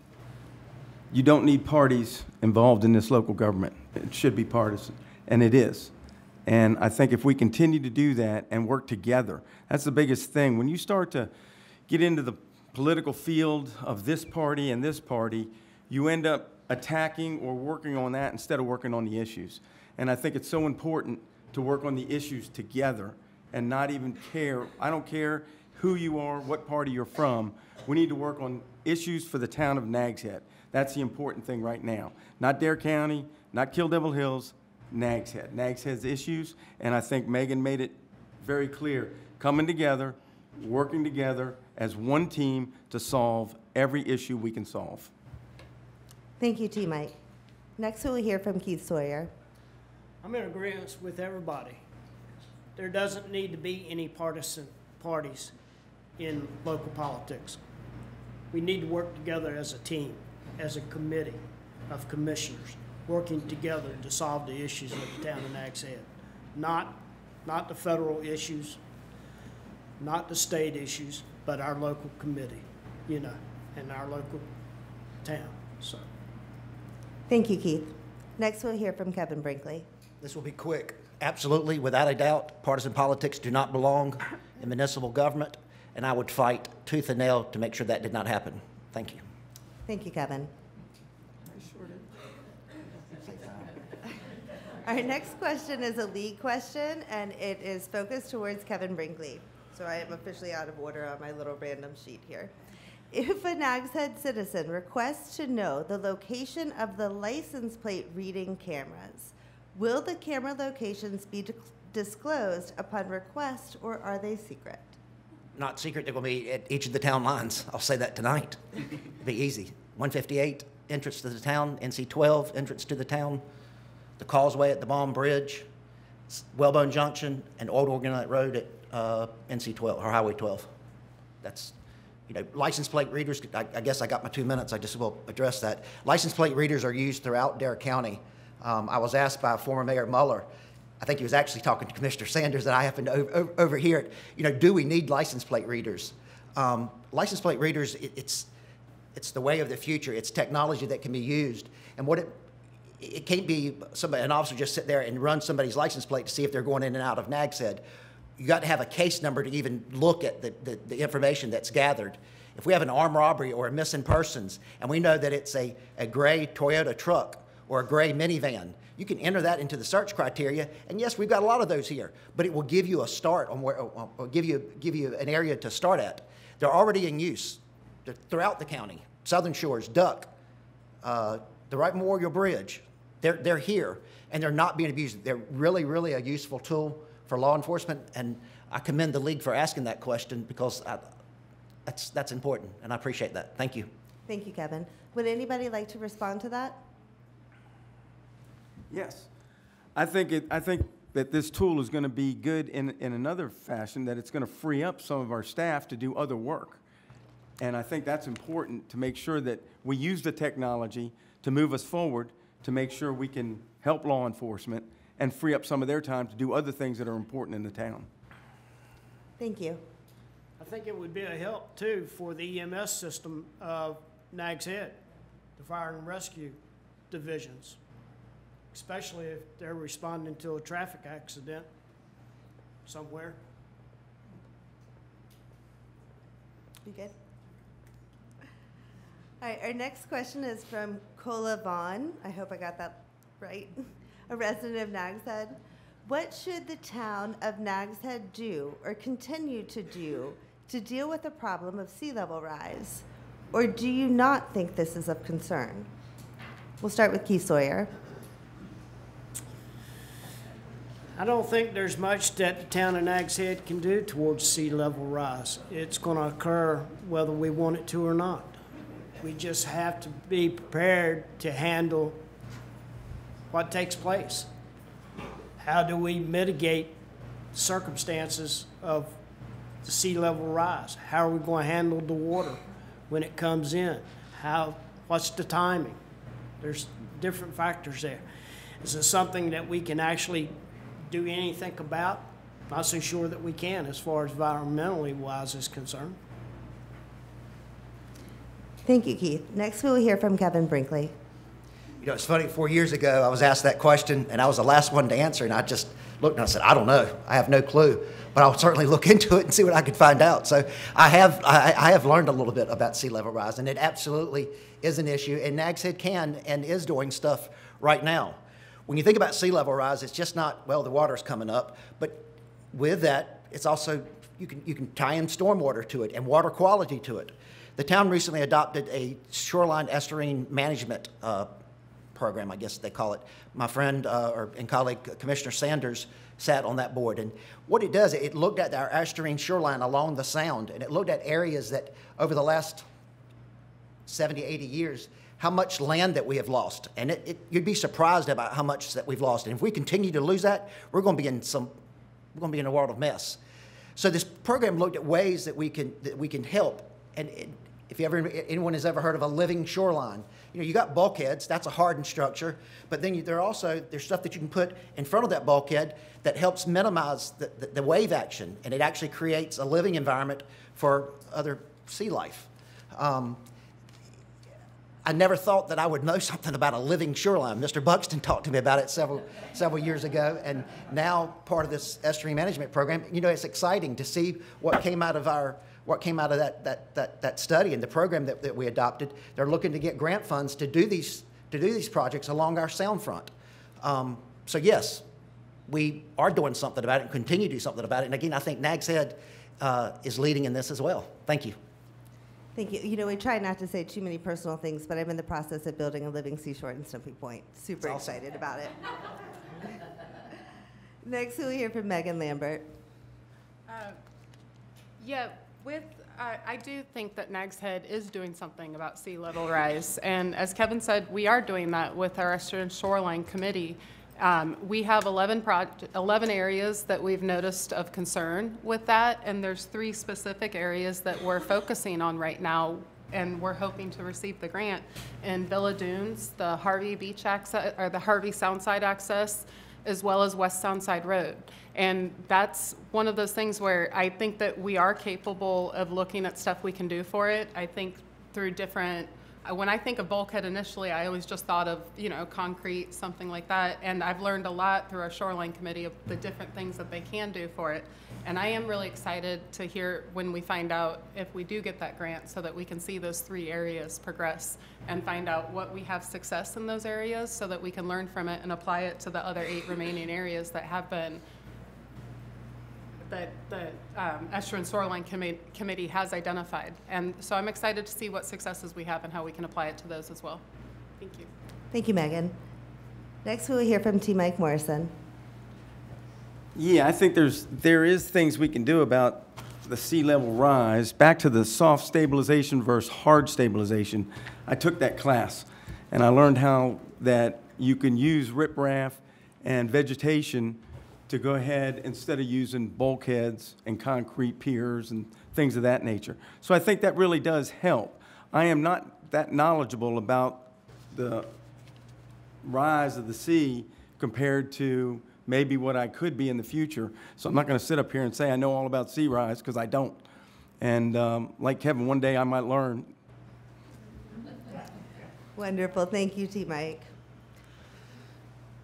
You don't need parties involved in this local government. It should be partisan, and it is. And I think if we continue to do that and work together, that's the biggest thing. When you start to get into the political field of this party and this party, you end up attacking or working on that instead of working on the issues. And I think it's so important to work on the issues together and not even care. I don't care who you are, what party you're from. We need to work on issues for the town of Nags Head. That's the important thing right now. Not Dare County, not Kill Devil Hills, Nags Head. Nags Head's issues, and I think Megan made it very clear, coming together, working together as one team to solve every issue we can solve. Thank you, T. Mike. Next, we will hear from Keith Sawyer. I'm in agreement with everybody. There doesn't need to be any partisan parties in local politics. We need to work together as a team, as a committee of commissioners, working together to solve the issues of the town of Nags Head. Not the federal issues, not the state issues, but our local committee, and our local town. So. Thank you, Keith. Next, we'll hear from Kevin Brinkley. This will be quick. Absolutely, without a doubt, partisan politics do not belong in municipal government, and I would fight tooth and nail to make sure that did not happen. Thank you. Thank you, Kevin. Our next question is a league question, and it is focused towards Kevin Brinkley. So I am officially out of order on my little random sheet here. If a Nags Head citizen requests to know the location of the license plate reading cameras, will the camera locations be disclosed upon request, or are they secret? Not secret. They're going to be at each of the town lines. I'll say that tonight. It'll be easy. 158, entrance to the town. NC 12, entrance to the town. The causeway at the Baum Bridge. Wellbone Junction, and Old Organite Road at NC 12, or Highway 12. That's, license plate readers, I guess I got my 2 minutes. I just will address that. License plate readers are used throughout Dare County. I was asked by former Mayor Muller, I think he was actually talking to Commissioner Sanders, that I happened to overhear it. Do we need license plate readers? License plate readers, it's the way of the future. It's technology that can be used. And what it can't be an officer just sit there and run somebody's license plate to see if they're going in and out of Nags Head. You got to have a case number to even look at the information that's gathered. If we have an armed robbery or a missing persons, and we know that it's a gray Toyota truck or a gray minivan, you can enter that into the search criteria. And yes, we've got a lot of those here, but it will give you a start on where, or give you an area to start at. They're already in use throughout the county. Southern Shores, Duck, the Wright Memorial Bridge. They're here, and they're not being abused. They're really, really a useful tool for law enforcement, and I commend the league for asking that question, because that's important, and I appreciate that. Thank you. Thank you, Kevin. Would anybody like to respond to that? Yes. I think that this tool is going to be good in another fashion, that it's going to free up some of our staff to do other work. And I think that's important, to make sure that we use the technology to move us forward, to make sure we can help law enforcement and free up some of their time to do other things that are important in the town. Thank you. I think it would be a help, too, for the EMS system of Nags Head, the fire and rescue divisions, especially if they're responding to a traffic accident somewhere. You good? All right, our next question is from Cola Vaughn. I hope I got that right. A resident of Nags Head. What should the town of Nags Head do or continue to do to deal with the problem of sea level rise? Or do you not think this is of concern? We'll start with Keith Sawyer. I don't think there's much that the town of Nags Head can do towards sea level rise. It's going to occur whether we want it to or not. We just have to be prepared to handle what takes place. How do we mitigate circumstances of the sea level rise? How are we going to handle the water when it comes in? What's the timing? There's different factors there. Is it something that we can actually do anything about? Not so sure that we can as far as environmentally wise is concerned. Thank you, Keith. Next, we will hear from Kevin Brinkley. You know, it's funny, 4 years ago, I was asked that question, and I was the last one to answer, and I just looked and I said, I don't know. I have no clue, but I'll certainly look into it and see what I could find out. So I have learned a little bit about sea level rise, and it absolutely is an issue, and Nags Head can and is doing stuff right now. When you think about sea level rise, it's just not, well, the water's coming up, but with that, it's also, you can tie in stormwater to it and water quality to it. The town recently adopted a shoreline estuarine management program, I guess they call it. My friend and colleague, Commissioner Sanders, sat on that board. And what it does, it looked at our estuarine shoreline along the Sound, and it looked at areas that over the last 70, 80 years, how much land that we have lost. And you'd be surprised about how much that we've lost. And if we continue to lose that, we're going to be in a world of mess. So this program looked at ways that we can help. And if anyone has ever heard of a living shoreline, you got bulkheads, that's a hardened structure, but then there's stuff that you can put in front of that bulkhead that helps minimize the wave action, and it actually creates a living environment for other sea life. I never thought that I would know something about a living shoreline. Mr. Buxton talked to me about it several years ago, and now part of this estuarine management program. It's exciting to see what came out of that study and the program that we adopted. They're looking to get grant funds to do these projects along our sound front. So yes, we are doing something about it and continue to do something about it. And again, I think Nags Head is leading in this as well. Thank you. Thank you. We try not to say too many personal things, but I'm in the process of building a living seashore in Stumpy Point. Super excited about it. Next, we'll hear from Megan Lambert. I do think that Nags Head is doing something about sea level rise. And as Kevin said, we are doing that with our Estuarine Shoreline Committee. We have 11 areas that we've noticed of concern with that, and there's 3 specific areas that we're focusing on right now, and we're hoping to receive the grant in Villa Dunes, the Harvey Beach access, or the Harvey Soundside access, as well as West Soundside Road. And that's one of those things where I think that we are capable of looking at stuff we can do for it. I think through different, when I think of bulkhead initially, I always just thought of, concrete, something like that. And I've learned a lot through our Shoreline Committee of the different things that they can do for it. And I am really excited to hear when we find out if we do get that grant, so that we can see those 3 areas progress and find out what we have success in those areas, so that we can learn from it and apply it to the other 8 remaining areas that have been, that the Estuarine Shoreline Committee has identified. And so I'm excited to see what successes we have and how we can apply it to those as well. Thank you. Thank you, Megan. Next, we'll hear from T. Mike Morrison. Yeah, I think there is things we can do about the sea level rise. Back to the soft stabilization versus hard stabilization. I took that class, and I learned how that you can use riprap and vegetation to go ahead instead of using bulkheads and concrete piers and things of that nature. So I think that really does help. I am not that knowledgeable about the rise of the sea compared to maybe what I could be in the future. So I'm not going to sit up here and say I know all about sea rise, because I don't. And like Kevin, one day I might learn. Wonderful. Thank you, T. Mike.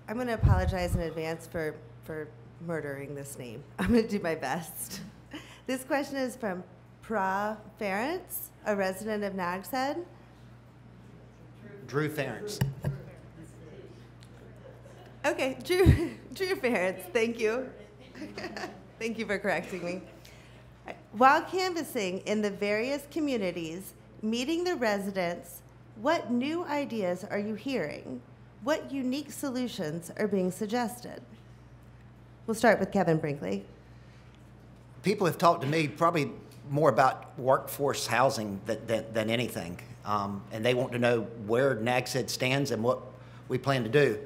I'm going to apologize in advance for murdering this name. I'm going to do my best. This question is from Pra Ference, a resident of Nags Head. Drew Ference. Okay, Drew Ference, thank you. Thank you for correcting me. While canvassing in the various communities, meeting the residents, what new ideas are you hearing? What unique solutions are being suggested? We'll start with Kevin Brinkley. People have talked to me probably more about workforce housing than anything. And they want to know where Nags Head stands and what we plan to do.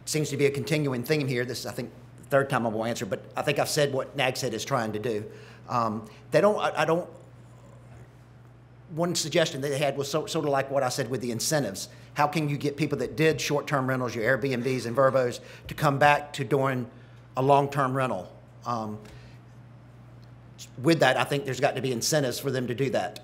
Seems to be a continuing theme here. This is, I think, the third time I will answer, but I think I've said what Nags Head is trying to do. One suggestion they had was sort of like what I said with the incentives. How can you get people that did short-term rentals, your Airbnbs and Verbos, to come back to doing a long-term rental? With that, I think there's got to be incentives for them to do that.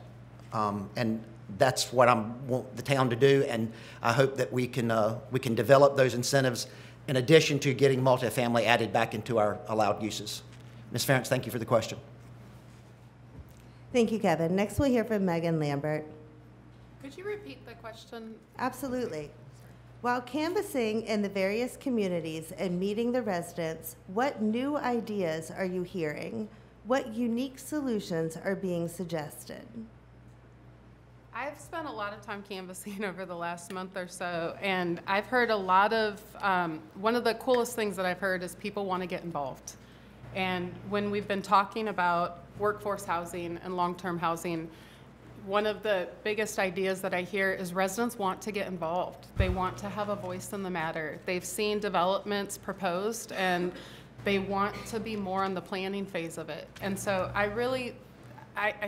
And that's what I want the town to do, and I hope that we can develop those incentives in addition to getting multifamily added back into our allowed uses. Ms. Ferentz, thank you for the question. Thank you, Kevin. Next, we'll hear from Megan Lambert. Could you repeat the question? Absolutely. While canvassing in the various communities and meeting the residents, what new ideas are you hearing? What unique solutions are being suggested? I've spent a lot of time canvassing over the last month or so, and I've heard a lot of, one of the coolest things that I've heard is people want to get involved. And when we've been talking about workforce housing and long-term housing, one of the biggest ideas that I hear is residents want to get involved. They want to have a voice in the matter. They've seen developments proposed, and they want to be more on the planning phase of it. And so I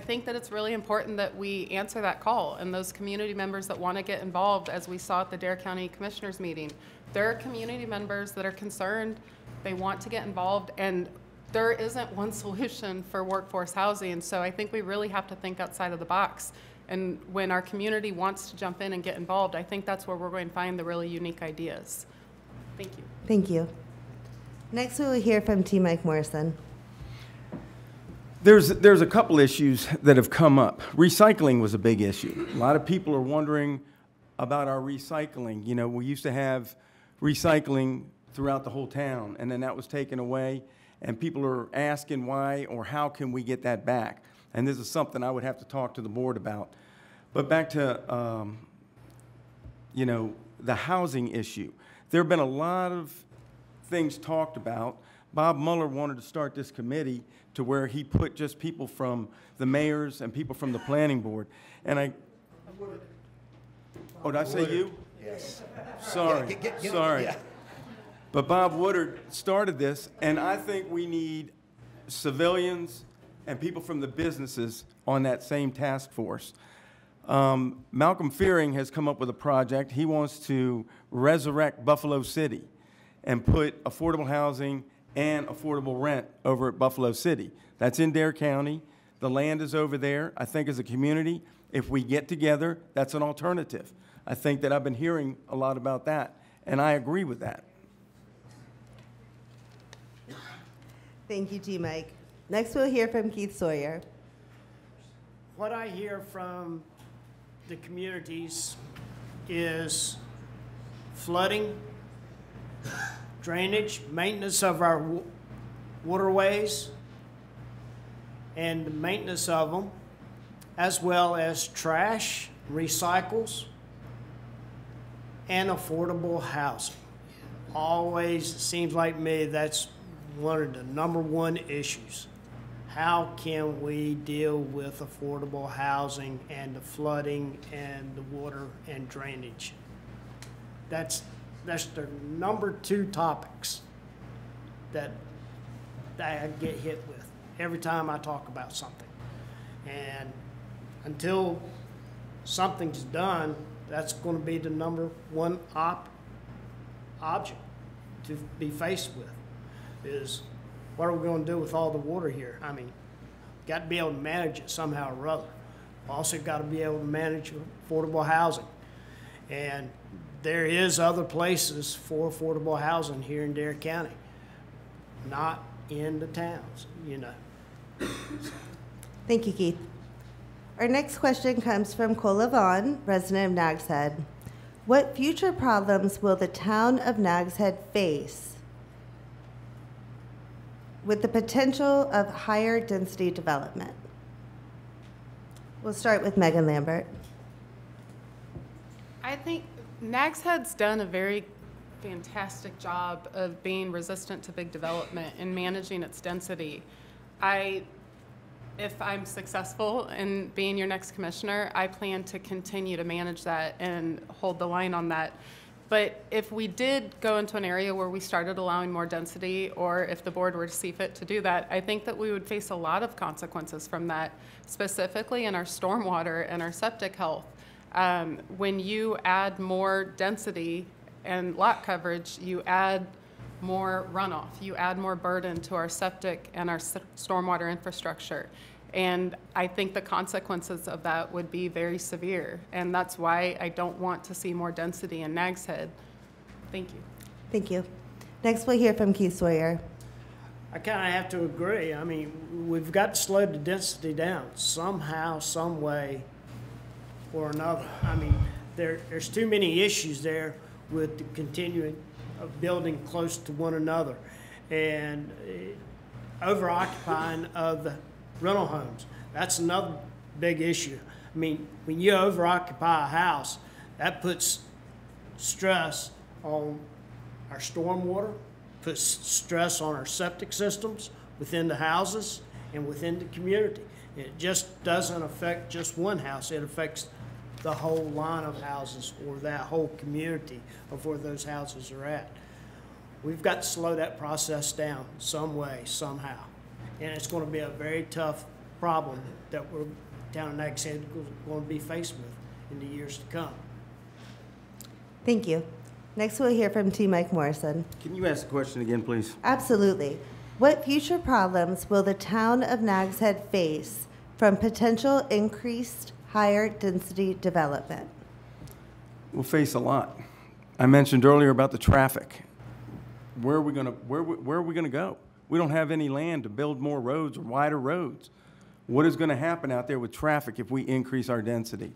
think that it's really important that we answer that call, and those community members that want to get involved, as we saw at the Dare County Commissioners meeting. There are community members that are concerned, they want to get involved, and there isn't one solution for workforce housing, so I think we really have to think outside of the box. And when our community wants to jump in and get involved, I think that's where we're going to find the really unique ideas. Thank you. Thank you. Next, we will hear from T. Mike Morrison. There's a couple issues that have come up. Recycling was a big issue. A lot of people are wondering about our recycling. You know, we used to have recycling throughout the whole town, and then that was taken away. And people are asking why or how can we get that back? And this is something I would have to talk to the board about. But back to, you know, the housing issue. There have been a lot of things talked about. Bob Mueller wanted to start this committee to where he put just people from the mayors and people from the planning board. And oh, did I say you? Yes. Sorry, sorry. Yeah. But Bob Woodard started this, and I think we need civilians and people from the businesses on that same task force. Malcolm Fearing has come up with a project. He wants to resurrect Buffalo City and put affordable housing and affordable rent over at Buffalo City. That's in Dare County. The land is over there. I think as a community, if we get together, that's an alternative. I think that I've been hearing a lot about that, and I agree with that. Thank you, T. Mike. Next, we'll hear from Keith Sawyer. What I hear from the communities is flooding, drainage, maintenance of our waterways, and the maintenance of them, as well as trash, recycles, and affordable housing. Always seems like me that's one of the #1 issues. How can we deal with affordable housing and the flooding and the water and drainage? That's the #2 topics that I get hit with every time I talk about something. And until something's done, that's going to be the #1 object to be faced with, is what are we going to do with all the water here? I mean, got to be able to manage it somehow or other. Also got to be able to manage affordable housing. And there is other places for affordable housing here in Dare County, not in the towns, you know. Thank you, Keith. Our next question comes from Cola Vaughn, resident of Nags Head. What future problems will the town of Nags Head face with the potential of higher density development? We'll start with Megan Lambert. I think Nags Head's done a very fantastic job of being resistant to big development and managing its density. If I'm successful in being your next commissioner, I plan to continue to manage that and hold the line on that. But if we did go into an area where we started allowing more density, or if the board were to see fit to do that, I think that we would face a lot of consequences from that, specifically in our stormwater and our septic health. When you add more density and lot coverage, you add more runoff, you add more burden to our septic and our stormwater infrastructure. And I think the consequences of that would be very severe. And that's why I don't want to see more density in Nags Head. Thank you. Thank you. Next, we'll hear from Keith Sawyer. I kind of have to agree. I mean, we've got to slow the density down somehow, some way or another. I mean, there's too many issues there with the continuing of building close to one another and over-occupying of the rental homes. That's another big issue. I mean, when you over-occupy a house, that puts stress on our stormwater, puts stress on our septic systems within the houses and within the community. It just doesn't affect just one house. It affects the whole line of houses or that whole community of where those houses are at. We've got to slow that process down some way, somehow. And it's going to be a very tough problem that we're down in Nags Head going to be faced with in the years to come. Thank you. Next, we'll hear from T. Mike Morrison. Can you ask the question again, please? Absolutely. What future problems will the town of Nags Head face from potential increased higher density development? We'll face a lot. I mentioned earlier about the traffic. Where are we gonna go? We don't have any land to build more roads or wider roads. What is gonna happen out there with traffic if we increase our density?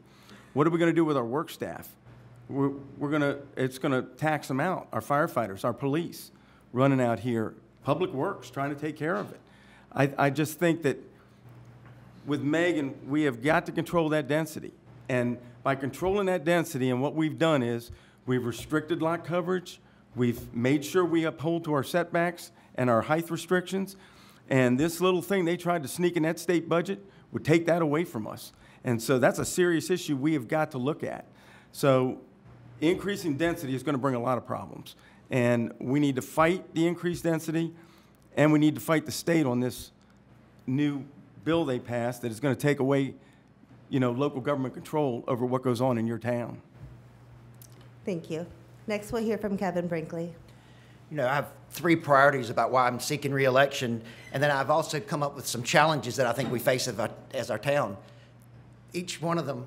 What are we gonna do with our work staff? It's gonna tax them out, our firefighters, our police, running out here, public works, trying to take care of it. I just think that with Megan, we have got to control that density. And by controlling that density, and what we've done is we've restricted lot coverage, we've made sure we uphold to our setbacks and our height restrictions. And this little thing they tried to sneak in that state budget would take that away from us. And so that's a serious issue we have got to look at. So increasing density is going to bring a lot of problems. And we need to fight the increased density, and we need to fight the state on this new bill they passed that is going to take away, local government control over what goes on in your town. Thank you. Next, we'll hear from Kevin Brinkley. I have 3 priorities about why I'm seeking re-election, and then I've also come up with some challenges that I think we face as our town. Each one of them,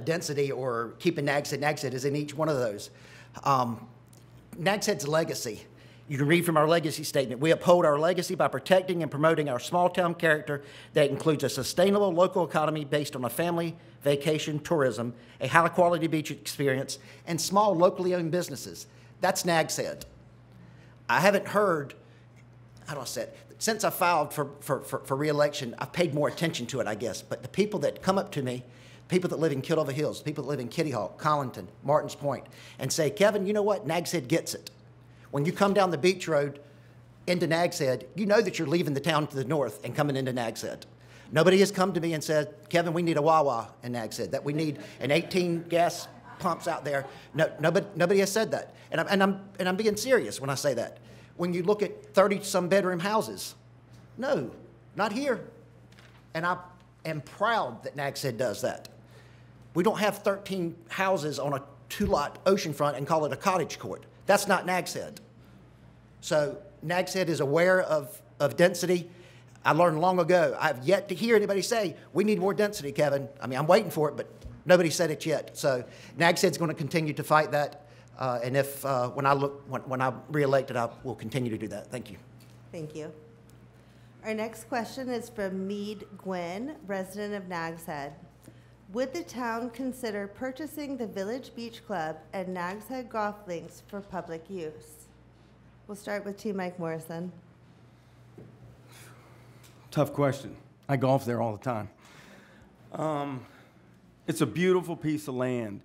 density or keeping Nags Head is in each one of those. Nags Head's legacy. You can read from our legacy statement. We uphold our legacy by protecting and promoting our small town character that includes a sustainable local economy based on a family, vacation, tourism, a high quality beach experience, and small locally owned businesses. That's Nags Head. I haven't heard, how do I say it? Since I filed for re-election, I've paid more attention to it, I guess. But the people that come up to me, people that live in Kill Over Hills, people that live in Kitty Hawk, Collington, Martins Point, and say, Kevin, you know what? Nags Head gets it. When you come down the beach road into Nags Head, you know that you're leaving the town to the north and coming into Nags Head. Nobody has come to me and said, Kevin, we need a Wawa in Nags Head, that we need an 18 gas pumps out there. No, nobody has said that. And I'm being serious when I say that. When you look at 30-some bedroom houses, no, not here. And I am proud that Nags Head does that. We don't have 13 houses on a 2-lot oceanfront and call it a cottage court. That's not Nags Head. So Nags Head is aware of density. I learned long ago. I've yet to hear anybody say, we need more density, Kevin. I mean, I'm waiting for it, but nobody said it yet. So Nags Head's going to continue to fight that. And if when I'm reelected, I will continue to do that. Thank you. Thank you. Our next question is from Mead Gwynn, resident of Nags Head. Would the town consider purchasing the Village Beach Club and Nags Head golf links for public use? We'll start with T. Mike Morrison. Tough question. I golf there all the time. It's a beautiful piece of land.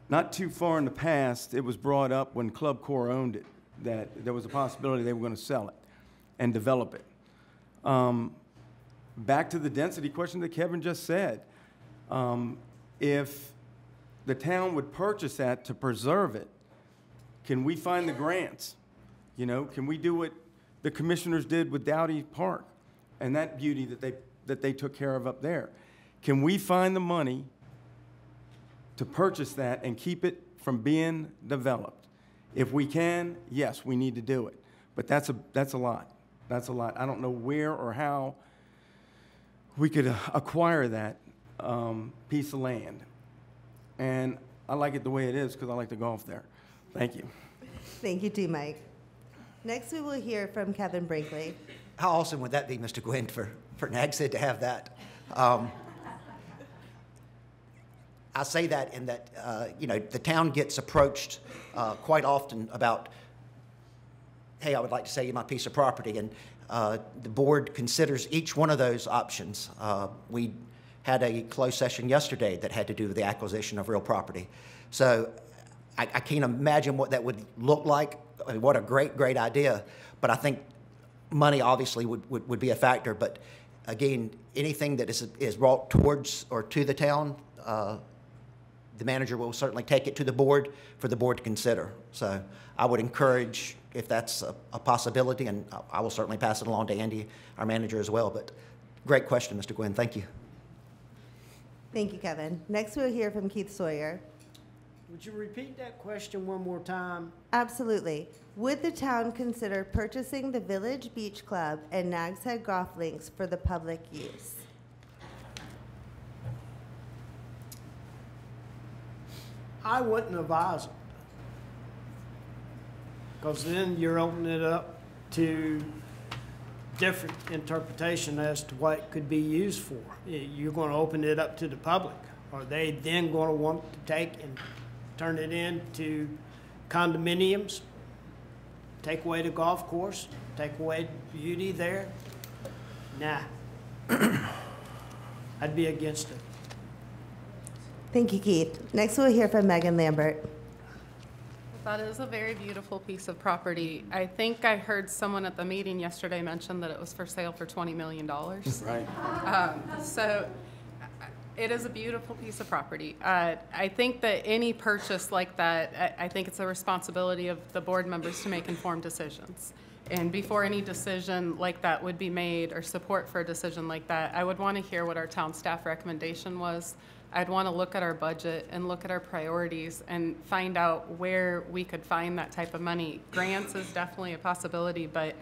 not too far in the past, it was brought up when Club Corps owned it, that there was a possibility they were going to sell it and develop it. Back to the density question that Kevin just said. If the town would purchase that to preserve it, can we find the grants? You know, can we do what the commissioners did with Dowdy Park and that beauty that they took care of up there? Can we find the money to purchase that and keep it from being developed? If we can, yes, we need to do it. But that's a lot. That's a lot. I don't know where or how we could acquire that piece of land. And I like it the way it is because I like to golf there. Thank you. Thank you, T. Mike. Next, we will hear from Kevin Brinkley. How awesome would that be, Mr. Gwynn, for Nags Head to have that? I say that in that, you know, the town gets approached quite often about, hey, I would like to sell you my piece of property, and the board considers each one of those options. We had a closed session yesterday that had to do with the acquisition of real property. So I can't imagine what that would look like. I mean, what a great idea. But I think money obviously would be a factor. But again, anything that is brought towards or to the town, the manager will certainly take it to the board for the board to consider. So I would encourage, if that's a possibility, and I will certainly pass it along to Andy, our manager, as well. But great question, Mr. Gwynn. Thank you. Thank you, Kevin. Next, we'll hear from Keith Sawyer. Would you repeat that question one more time? Absolutely. Would the town consider purchasing the Village Beach Club and Nags Head golf links for the public use? I wouldn't advise it, because then you're opening it up to different interpretation as to what it could be used for. You're going to open it up to the public. Are they then going to want to take and turn it into condominiums, take away the golf course, take away the beauty there? Nah. I'd be against it. Thank you, Keith. Next, we'll hear from Megan Lambert. That is a very beautiful piece of property. I think I heard someone at the meeting yesterday mention that it was for sale for $20 million. Right. So it is a beautiful piece of property. I think that any purchase like that, I think it's a responsibility of the board members to make informed decisions. And before any decision like that would be made, or support for a decision like that, I would want to hear what our town staff recommendation was. I'd want to look at our budget and look at our priorities and find out where we could find that type of money. Grants is definitely a possibility, but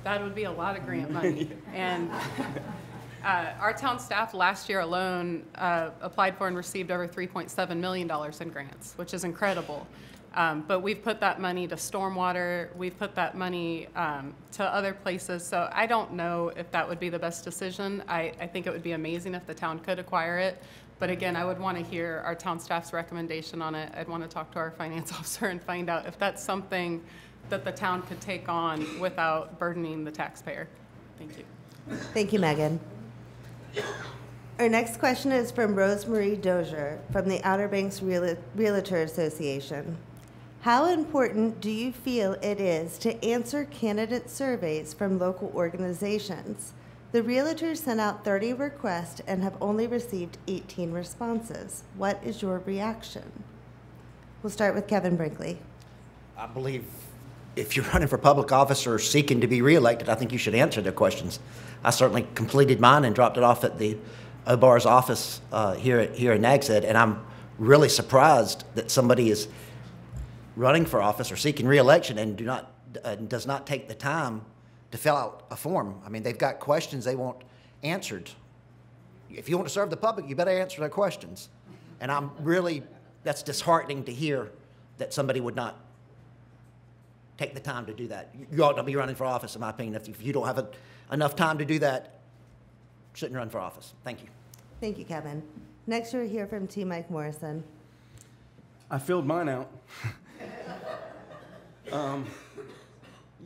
that would be a lot of grant money. And our town staff last year alone applied for and received over $3.7 million in grants, which is incredible. But we've put that money to stormwater, we've put that money to other places, so I don't know if that would be the best decision. I think it would be amazing if the town could acquire it, but again, I would want to hear our town staff's recommendation on it. I'd want to talk to our finance officer and find out if that's something that the town could take on without burdening the taxpayer. Thank you. Thank you, Megan. Our next question is from Rosemarie Dozier from the Outer Banks Realtor Association. How important do you feel it is to answer candidate surveys from local organizations? The realtors sent out 30 requests and have only received 18 responses. What is your reaction? We'll start with Kevin Brinkley. I believe if you're running for public office or seeking to be reelected, I think you should answer their questions. I certainly completed mine and dropped it off at the OBAR's office here in Nags Head, and I'm really surprised that somebody is running for office or seeking reelection and does not take the time to fill out a form. I mean, they've got questions they want answered. If you want to serve the public, you better answer their questions. And that's disheartening to hear that somebody would not take the time to do that. You ought to be running for office, in my opinion. If you don't have enough time to do that, shouldn't run for office. Thank you. Thank you, Kevin. Next, we'll hear from T. Mike Morrison. I filled mine out.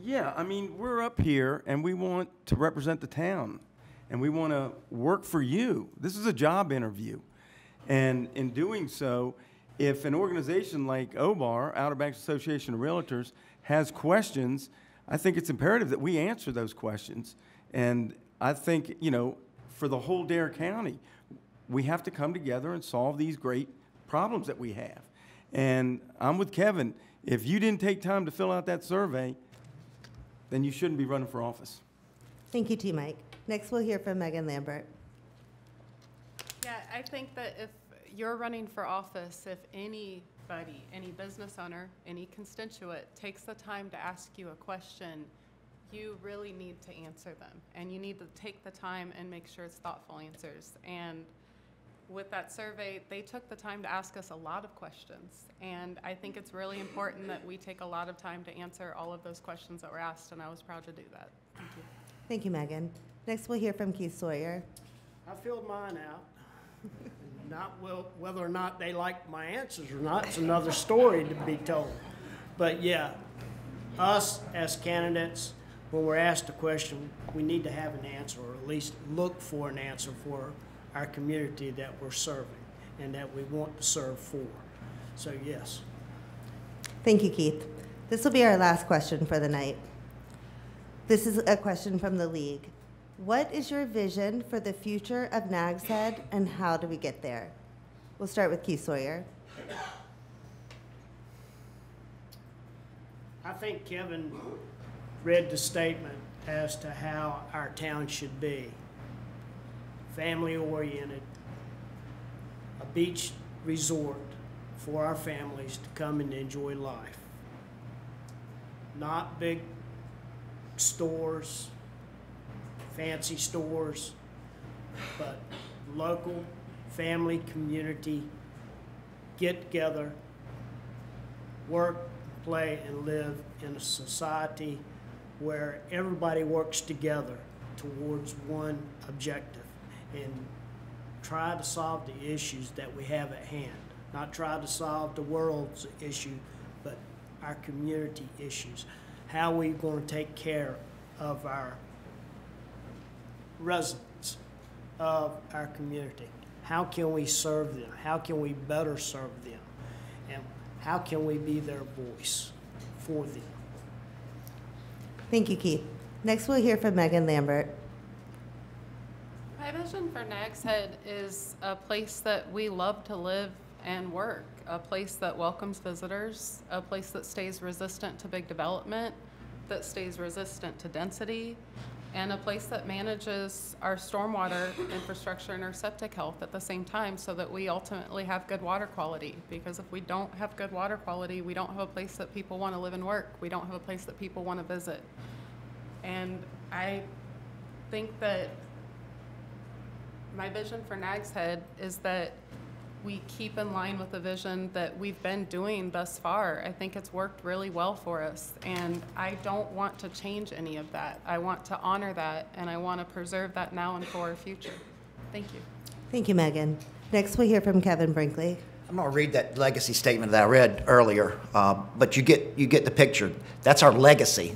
Yeah, I mean, we're up here and we want to represent the town and we want to work for you. This is a job interview. And in doing so, if an organization like OBAR, Outer Banks Association of Realtors, has questions, I think it's imperative that we answer those questions. And I think, you know, for the whole Dare County, we have to come together and solve these great problems that we have. And I'm with Kevin. If you didn't take time to fill out that survey, then you shouldn't be running for office. Thank you, T. Mike. Next, we'll hear from Megan Lambert. Yeah, I think that if you're running for office, if anybody, any business owner, any constituent takes the time to ask you a question, you really need to answer them. And you need to take the time and make sure it's thoughtful answers. And with that survey, they took the time to ask us a lot of questions. And I think it's really important that we take a lot of time to answer all of those questions that were asked, and I was proud to do that. Thank you. Thank you, Megan. Next, we'll hear from Keith Sawyer. I filled mine out. Whether or not they like my answers or not, it's another story to be told. But yeah, us as candidates, when we're asked a question, we need to have an answer, or at least look for an answer for our community that we're serving and that we want to serve for. So yes. Thank you, Keith. This will be our last question for the night. This is a question from the League. What is your vision for the future of Nags Head, and how do we get there? We'll start with Keith Sawyer. I think Kevin read the statement as to how our town should be. Family-oriented, a beach resort for our families to come and enjoy life. Not big stores, fancy stores, but local, family, community, get together, work, play, and live in a society where everybody works together towards one objective and try to solve the issues that we have at hand. Not try to solve the world's issue, but our community issues. How are we going to take care of our residents of our community? How can we serve them? How can we better serve them? And how can we be their voice for them? Thank you, Keith. Next, we'll hear from Megan Lambert. My vision for Nags Head is a place that we love to live and work, a place that welcomes visitors, a place that stays resistant to big development, that stays resistant to density, and a place that manages our stormwater infrastructure and our septic health at the same time, so that we ultimately have good water quality. Because if we don't have good water quality, we don't have a place that people want to live and work. We don't have a place that people want to visit. And I think that my vision for Nags Head is that we keep in line with the vision that we've been doing thus far. I think it's worked really well for us, and I don't want to change any of that. I want to honor that, and I want to preserve that now and for our future. Thank you. Thank you, Megan. Next, we'll hear from Kevin Brinkley. I'm going to read that legacy statement that I read earlier, but you get the picture. That's our legacy.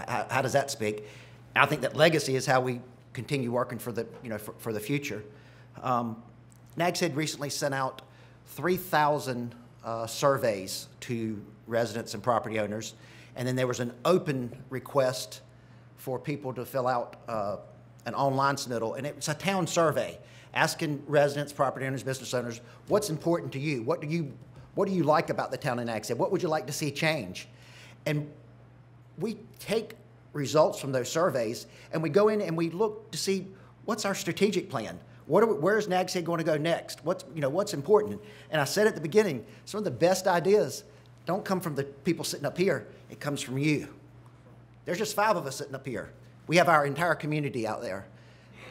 How does that speak? I think that legacy is how we continue working for the for the future. Nags Head recently sent out 3,000 surveys to residents and property owners, and then there was an open request for people to fill out an online submittal, and it's a town survey asking residents, property owners, business owners, what's important to you? What do you like about the town of Nags Head? What would you like to see change? And we take results from those surveys, and we go in and we look to see what's our strategic plan. Where's Nags Head going to go next? What's important? And I said at the beginning, some of the best ideas don't come from the people sitting up here. It comes from you. There's just 5 of us sitting up here. We have our entire community out there.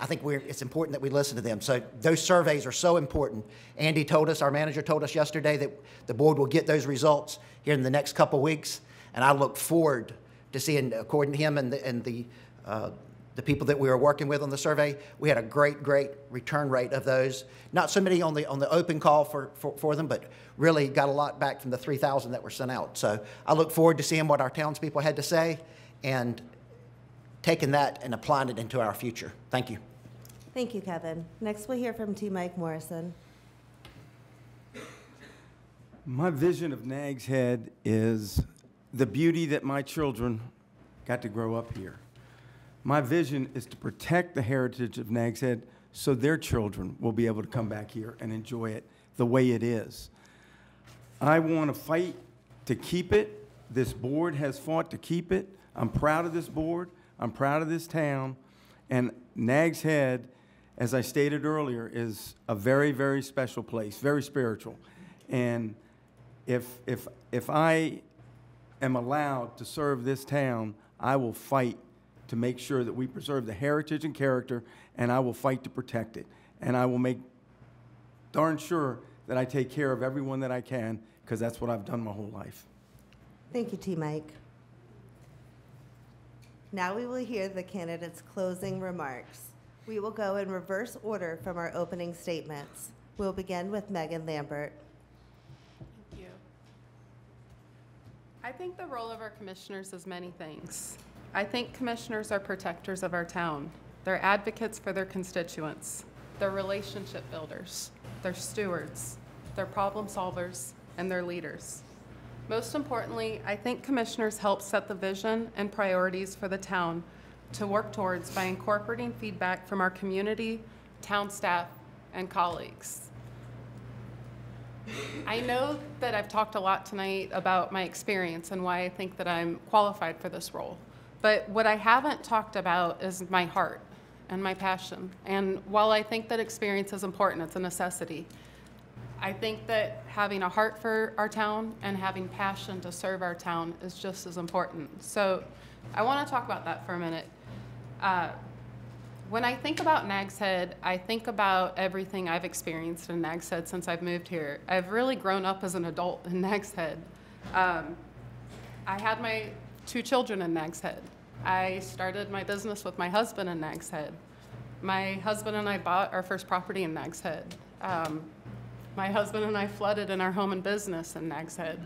I think it's important that we listen to them. So those surveys are so important. Andy told us, our manager told us yesterday, that the board will get those results here in the next couple weeks, and I look forward to seeing, according to him and the people that we were working with on the survey, we had a great return rate of those. Not so many on the open call for them, but really got a lot back from the 3,000 that were sent out. So I look forward to seeing what our townspeople had to say and taking that and applying it into our future. Thank you. Thank you, Kevin. Next, we'll hear from T. Mike Morrison. My vision of Nags Head is the beauty that my children got to grow up here. My vision is to protect the heritage of Nags Head so their children will be able to come back here and enjoy it the way it is. I want to fight to keep it. This board has fought to keep it. I'm proud of this board. I'm proud of this town. And Nags Head, as I stated earlier, is a very, very special place, very spiritual. And if I am allowed to serve this town, I will fight to make sure that we preserve the heritage and character, and I will fight to protect it. And I will make darn sure that I take care of everyone that I can, because that's what I've done my whole life. Thank you, T. Mike. Now we will hear the candidates' closing remarks. We will go in reverse order from our opening statements. We'll begin with Megan Lambert. Thank you. I think the role of our commissioners is many things. I think commissioners are protectors of our town. They're advocates for their constituents. They're relationship builders. They're stewards. They're problem solvers, and they're leaders. Most importantly, I think commissioners help set the vision and priorities for the town to work towards by incorporating feedback from our community, town staff, and colleagues. I know that I've talked a lot tonight about my experience and why I think that I'm qualified for this role. But what I haven't talked about is my heart and my passion. And while I think that experience is important, it's a necessity, I think that having a heart for our town and having passion to serve our town is just as important. So I want to talk about that for a minute. When I think about Nags Head, I think about everything I've experienced in Nags Head since I've moved here. I've really grown up as an adult in Nags Head. I had my 2 children in Nags Head. I started my business with my husband in Nags Head. My husband and I bought our first property in Nags Head. My husband and I flooded in our home and business in Nags Head.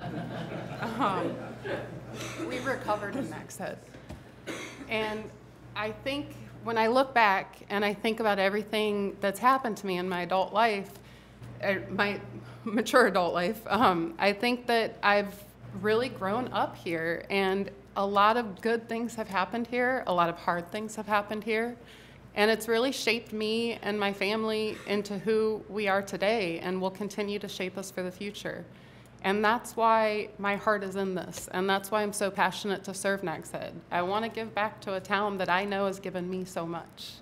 We recovered in Nags Head. And I think when I look back and I think about everything that's happened to me in my adult life, my mature adult life, I think that I've really grown up here, and a lot of good things have happened here, a lot of hard things have happened here, and it's really shaped me and my family into who we are today and will continue to shape us for the future. And that's why my heart is in this, and that's why I'm so passionate to serve Nags Head. I want to give back to a town that I know has given me so much.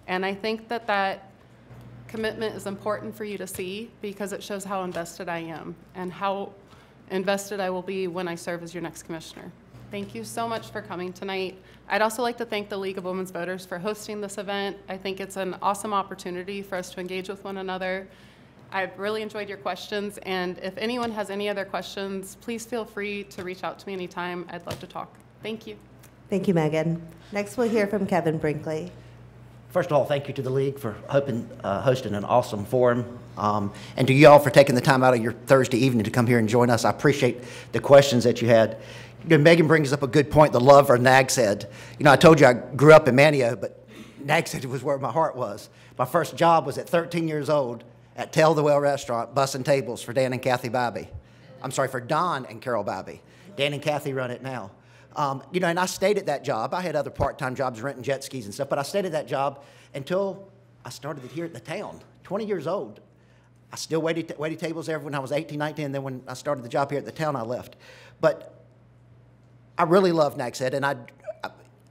And I think that that commitment is important for you to see, because it shows how invested I am and how invested I will be when I serve as your next commissioner. Thank you so much for coming tonight. I'd also like to thank the League of Women's Voters for hosting this event. I think it's an awesome opportunity for us to engage with one another. I've really enjoyed your questions, and if anyone has any other questions, please feel free to reach out to me anytime. I'd love to talk. Thank you. Thank you, Megan. Next, we'll hear from Kevin Brinkley. First of all, thank you to the League for hosting an awesome forum. And to you all for taking the time out of your Thursday evening to come here and join us. I appreciate the questions that you had. You know, Megan brings up a good point, the love for Nags Head. You know, I told you I grew up in Manteo, but Nags Head was where my heart was. My first job was at 13 years old at Tell the Well restaurant, bussing tables for Dan and Kathy Bobby. I'm sorry, for Don and Carol Bobby. Dan and Kathy run it now. You know, and I stayed at that job. I had other part-time jobs renting jet skis and stuff, but I stayed at that job until I started it here at the town, 20 years old. I still waited tables there when I was 18, 19, and then when I started the job here at the town, I left. But I really love Nags Head, and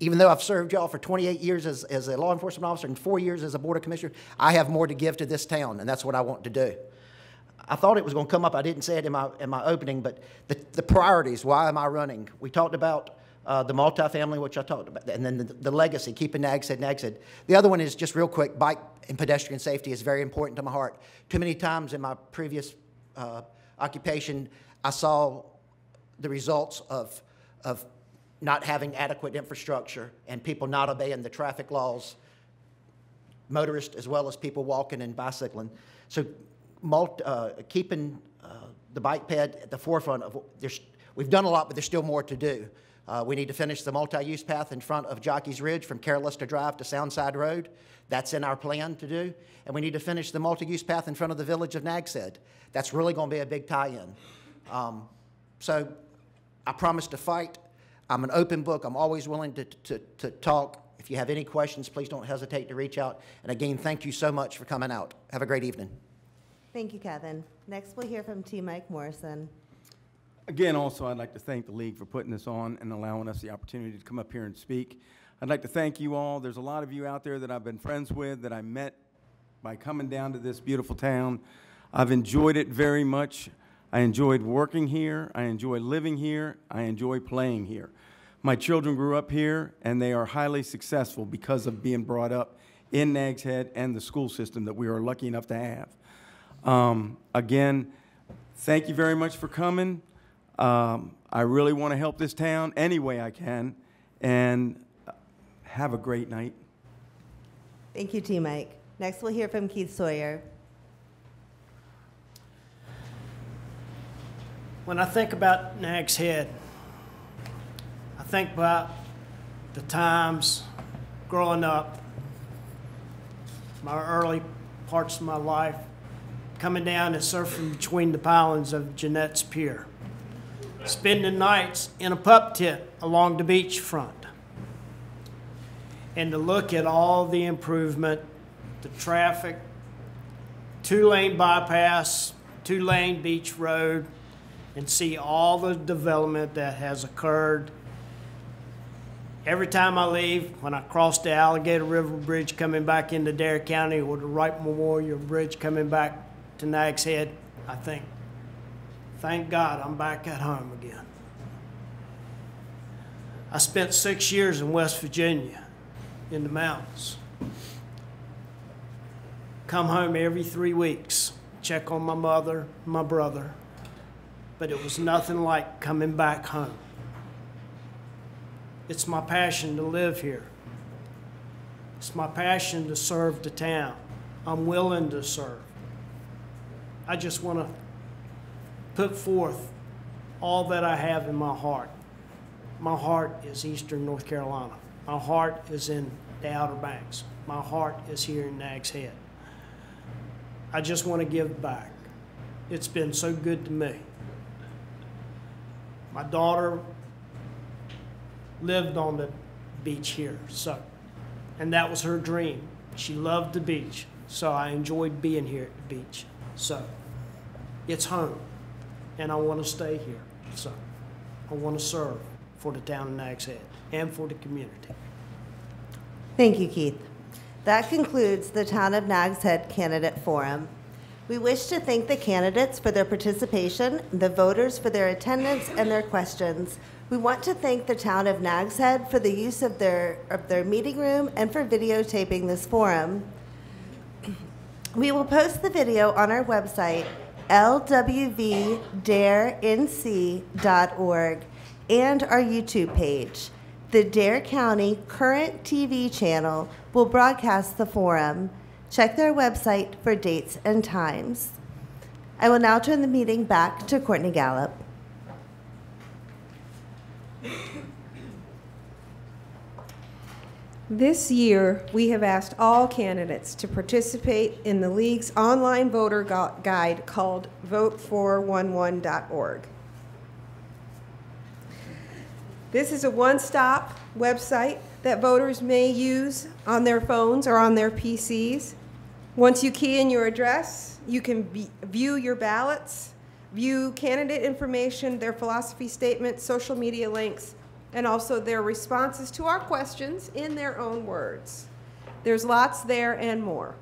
even though I've served y'all for 28 years as a law enforcement officer and 4 years as a board of commissioners, I have more to give to this town, and that's what I want to do. I thought it was going to come up. I didn't say it in my opening, but the priorities, why am I running? We talked about the multifamily, which I talked about, and then the legacy, keeping Nags Head, Nags Head. The other one is just real quick, bike and pedestrian safety is very important to my heart. Too many times in my previous occupation, I saw the results of not having adequate infrastructure and people not obeying the traffic laws, motorists as well as people walking and bicycling. So keeping the bike ped at the forefront of, we've done a lot, but there's still more to do. We need to finish the multi-use path in front of Jockey's Ridge from Carolina Drive to Soundside Road. That's in our plan to do. And we need to finish the multi-use path in front of the village of Nags Head. That's really going to be a big tie-in. So I promise to fight. I'm an open book. I'm always willing to talk. If you have any questions, please don't hesitate to reach out. And again, thank you so much for coming out. Have a great evening. Thank you, Kevin. Next, we'll hear from T. Mike Morrison. Again, also, I'd like to thank the league for putting this on and allowing us the opportunity to come up here and speak. I'd like to thank you all. There's a lot of you out there that I've been friends with, that I met by coming down to this beautiful town. I've enjoyed it very much. I enjoyed working here. I enjoy living here. I enjoy playing here. My children grew up here, and they are highly successful because of being brought up in Nags Head and the school system that we are lucky enough to have. Again, thank you very much for coming. I really want to help this town any way I can, and have a great night. Thank you, T. Mike. Next, we'll hear from Keith Sawyer. When I think about Nags Head, I think about the times growing up, my early parts of my life, coming down and surfing between the pilings of Jeanette's Pier, spending nights in a pup tent along the beachfront, and to look at all the improvement, the traffic, 2-lane bypass, 2-lane beach road, and see all the development that has occurred. Every time I leave, when I cross the Alligator River Bridge coming back into Dare County, or the Wright Memorial Bridge coming back to Nags Head, I think, thank God I'm back at home again. I spent 6 years in West Virginia in the mountains. Come home every 3 weeks, check on my mother, my brother, but it was nothing like coming back home. It's my passion to live here. It's my passion to serve the town. I'm willing to serve. I just want to put forth all that I have in my heart. My heart is Eastern North Carolina. My heart is in the Outer Banks. My heart is here in Nags Head. I just want to give back. It's been so good to me. My daughter lived on the beach here, and that was her dream. She loved the beach, so I enjoyed being here at the beach. So it's home, and I want to stay here. So I want to serve for the town of Nags Head and for the community. Thank you, Keith. That concludes the Town of Nags Head Candidate Forum. We wish to thank the candidates for their participation, the voters for their attendance and their questions. We want to thank the Town of Nags Head for the use of their meeting room and for videotaping this forum. We will post the video on our website, lwvdarenc.org, and our YouTube page. The Dare County Current TV channel will broadcast the forum. Check their website for dates and times. I will now turn the meeting back to Courtney Gallup. This year, we have asked all candidates to participate in the League's online voter guide called vote411.org. This is a one-stop website that voters may use on their phones or on their PCs. Once you key in your address, you can view your ballots, view candidate information, their philosophy statements, social media links, and also their responses to our questions in their own words. There's lots there and more.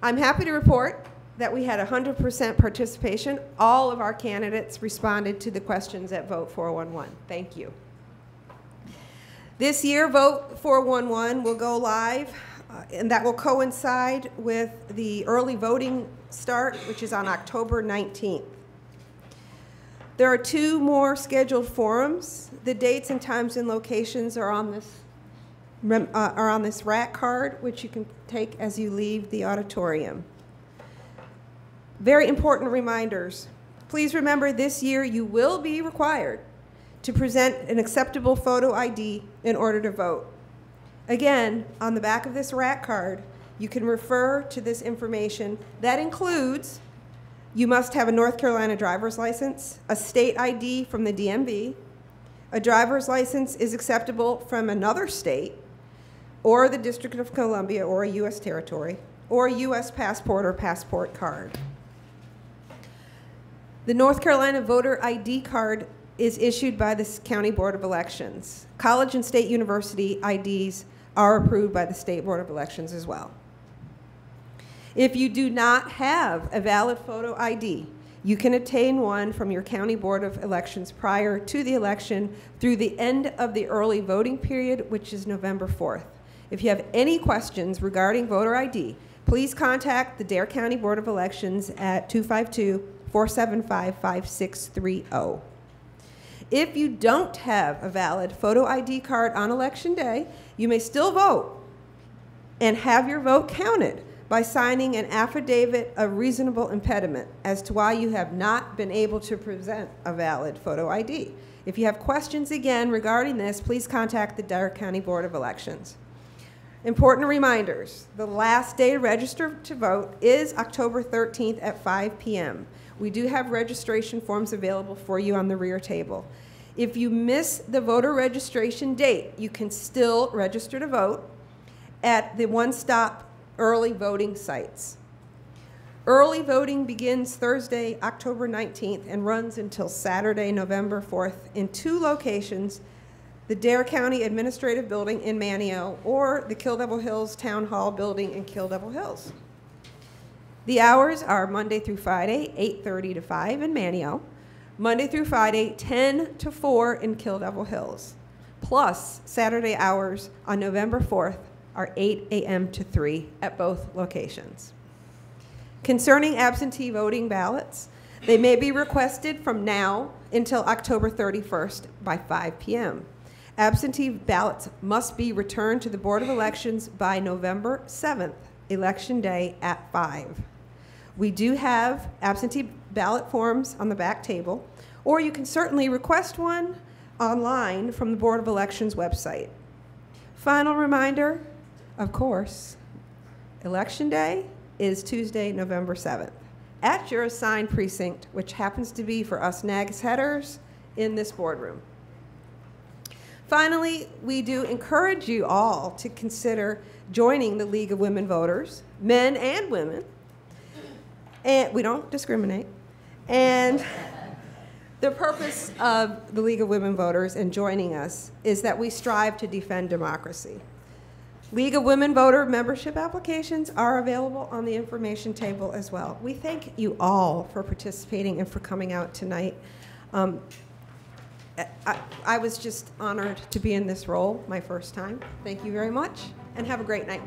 I'm happy to report that we had 100% participation. All of our candidates responded to the questions at Vote 411. Thank you. This year, Vote 411 will go live, and that will coincide with the early voting start, which is on October 19th. There are 2 more scheduled forums. The dates and times and locations are on this rack card, which you can take as you leave the auditorium. Very important reminders. Please remember this year you will be required to present an acceptable photo ID in order to vote. Again, on the back of this rack card, you can refer to this information. That includes You must have a North Carolina driver's license, a state ID from the DMV. A driver's license is acceptable from another state or the District of Columbia or a U.S. territory, or a U.S. passport or passport card. The North Carolina voter ID card is issued by the County Board of Elections. College and state university IDs are approved by the State Board of Elections as well. If you do not have a valid photo ID, you can obtain one from your County Board of Elections prior to the election through the end of the early voting period, which is November 4th. If you have any questions regarding voter ID, please contact the Dare County Board of Elections at 252-475-5630. If you don't have a valid photo ID card on Election Day, you may still vote and have your vote counted by signing an affidavit of reasonable impediment as to why you have not been able to present a valid photo ID. If you have questions again regarding this, please contact the Dare County Board of Elections. Important reminders: the last day to register to vote is October 13th at 5 p.m. We do have registration forms available for you on the rear table. If you miss the voter registration date, you can still register to vote at the one-stop early voting sites. Early voting begins Thursday, October 19th and runs until Saturday, November 4th in 2 locations: the Dare County Administrative Building in Manio or the Kill Devil Hills Town Hall Building in Kill Devil Hills. The hours are Monday through Friday, 8:30 to 5 in Manio, Monday through Friday, 10 to 4 in Kill Devil Hills, plus Saturday hours on November 4th are 8 a.m. to 3 at both locations. Concerning absentee voting ballots, they may be requested from now until October 31st by 5 p.m. Absentee ballots must be returned to the Board of Elections by November 7th, Election Day at 5. We do have absentee ballot forms on the back table, or you can certainly request one online from the Board of Elections website. Final reminder, of course, Election Day is Tuesday, November 7th, at your assigned precinct, which happens to be for us Nags headers in this boardroom. Finally, we do encourage you all to consider joining the League of Women Voters, men and women, and we don't discriminate. And the purpose of the League of Women Voters and joining us is that we strive to defend democracy. League of Women Voter membership applications are available on the information table as well. We thank you all for participating and for coming out tonight. I was just honored to be in this role, my first time. Thank you very much, and have a great night.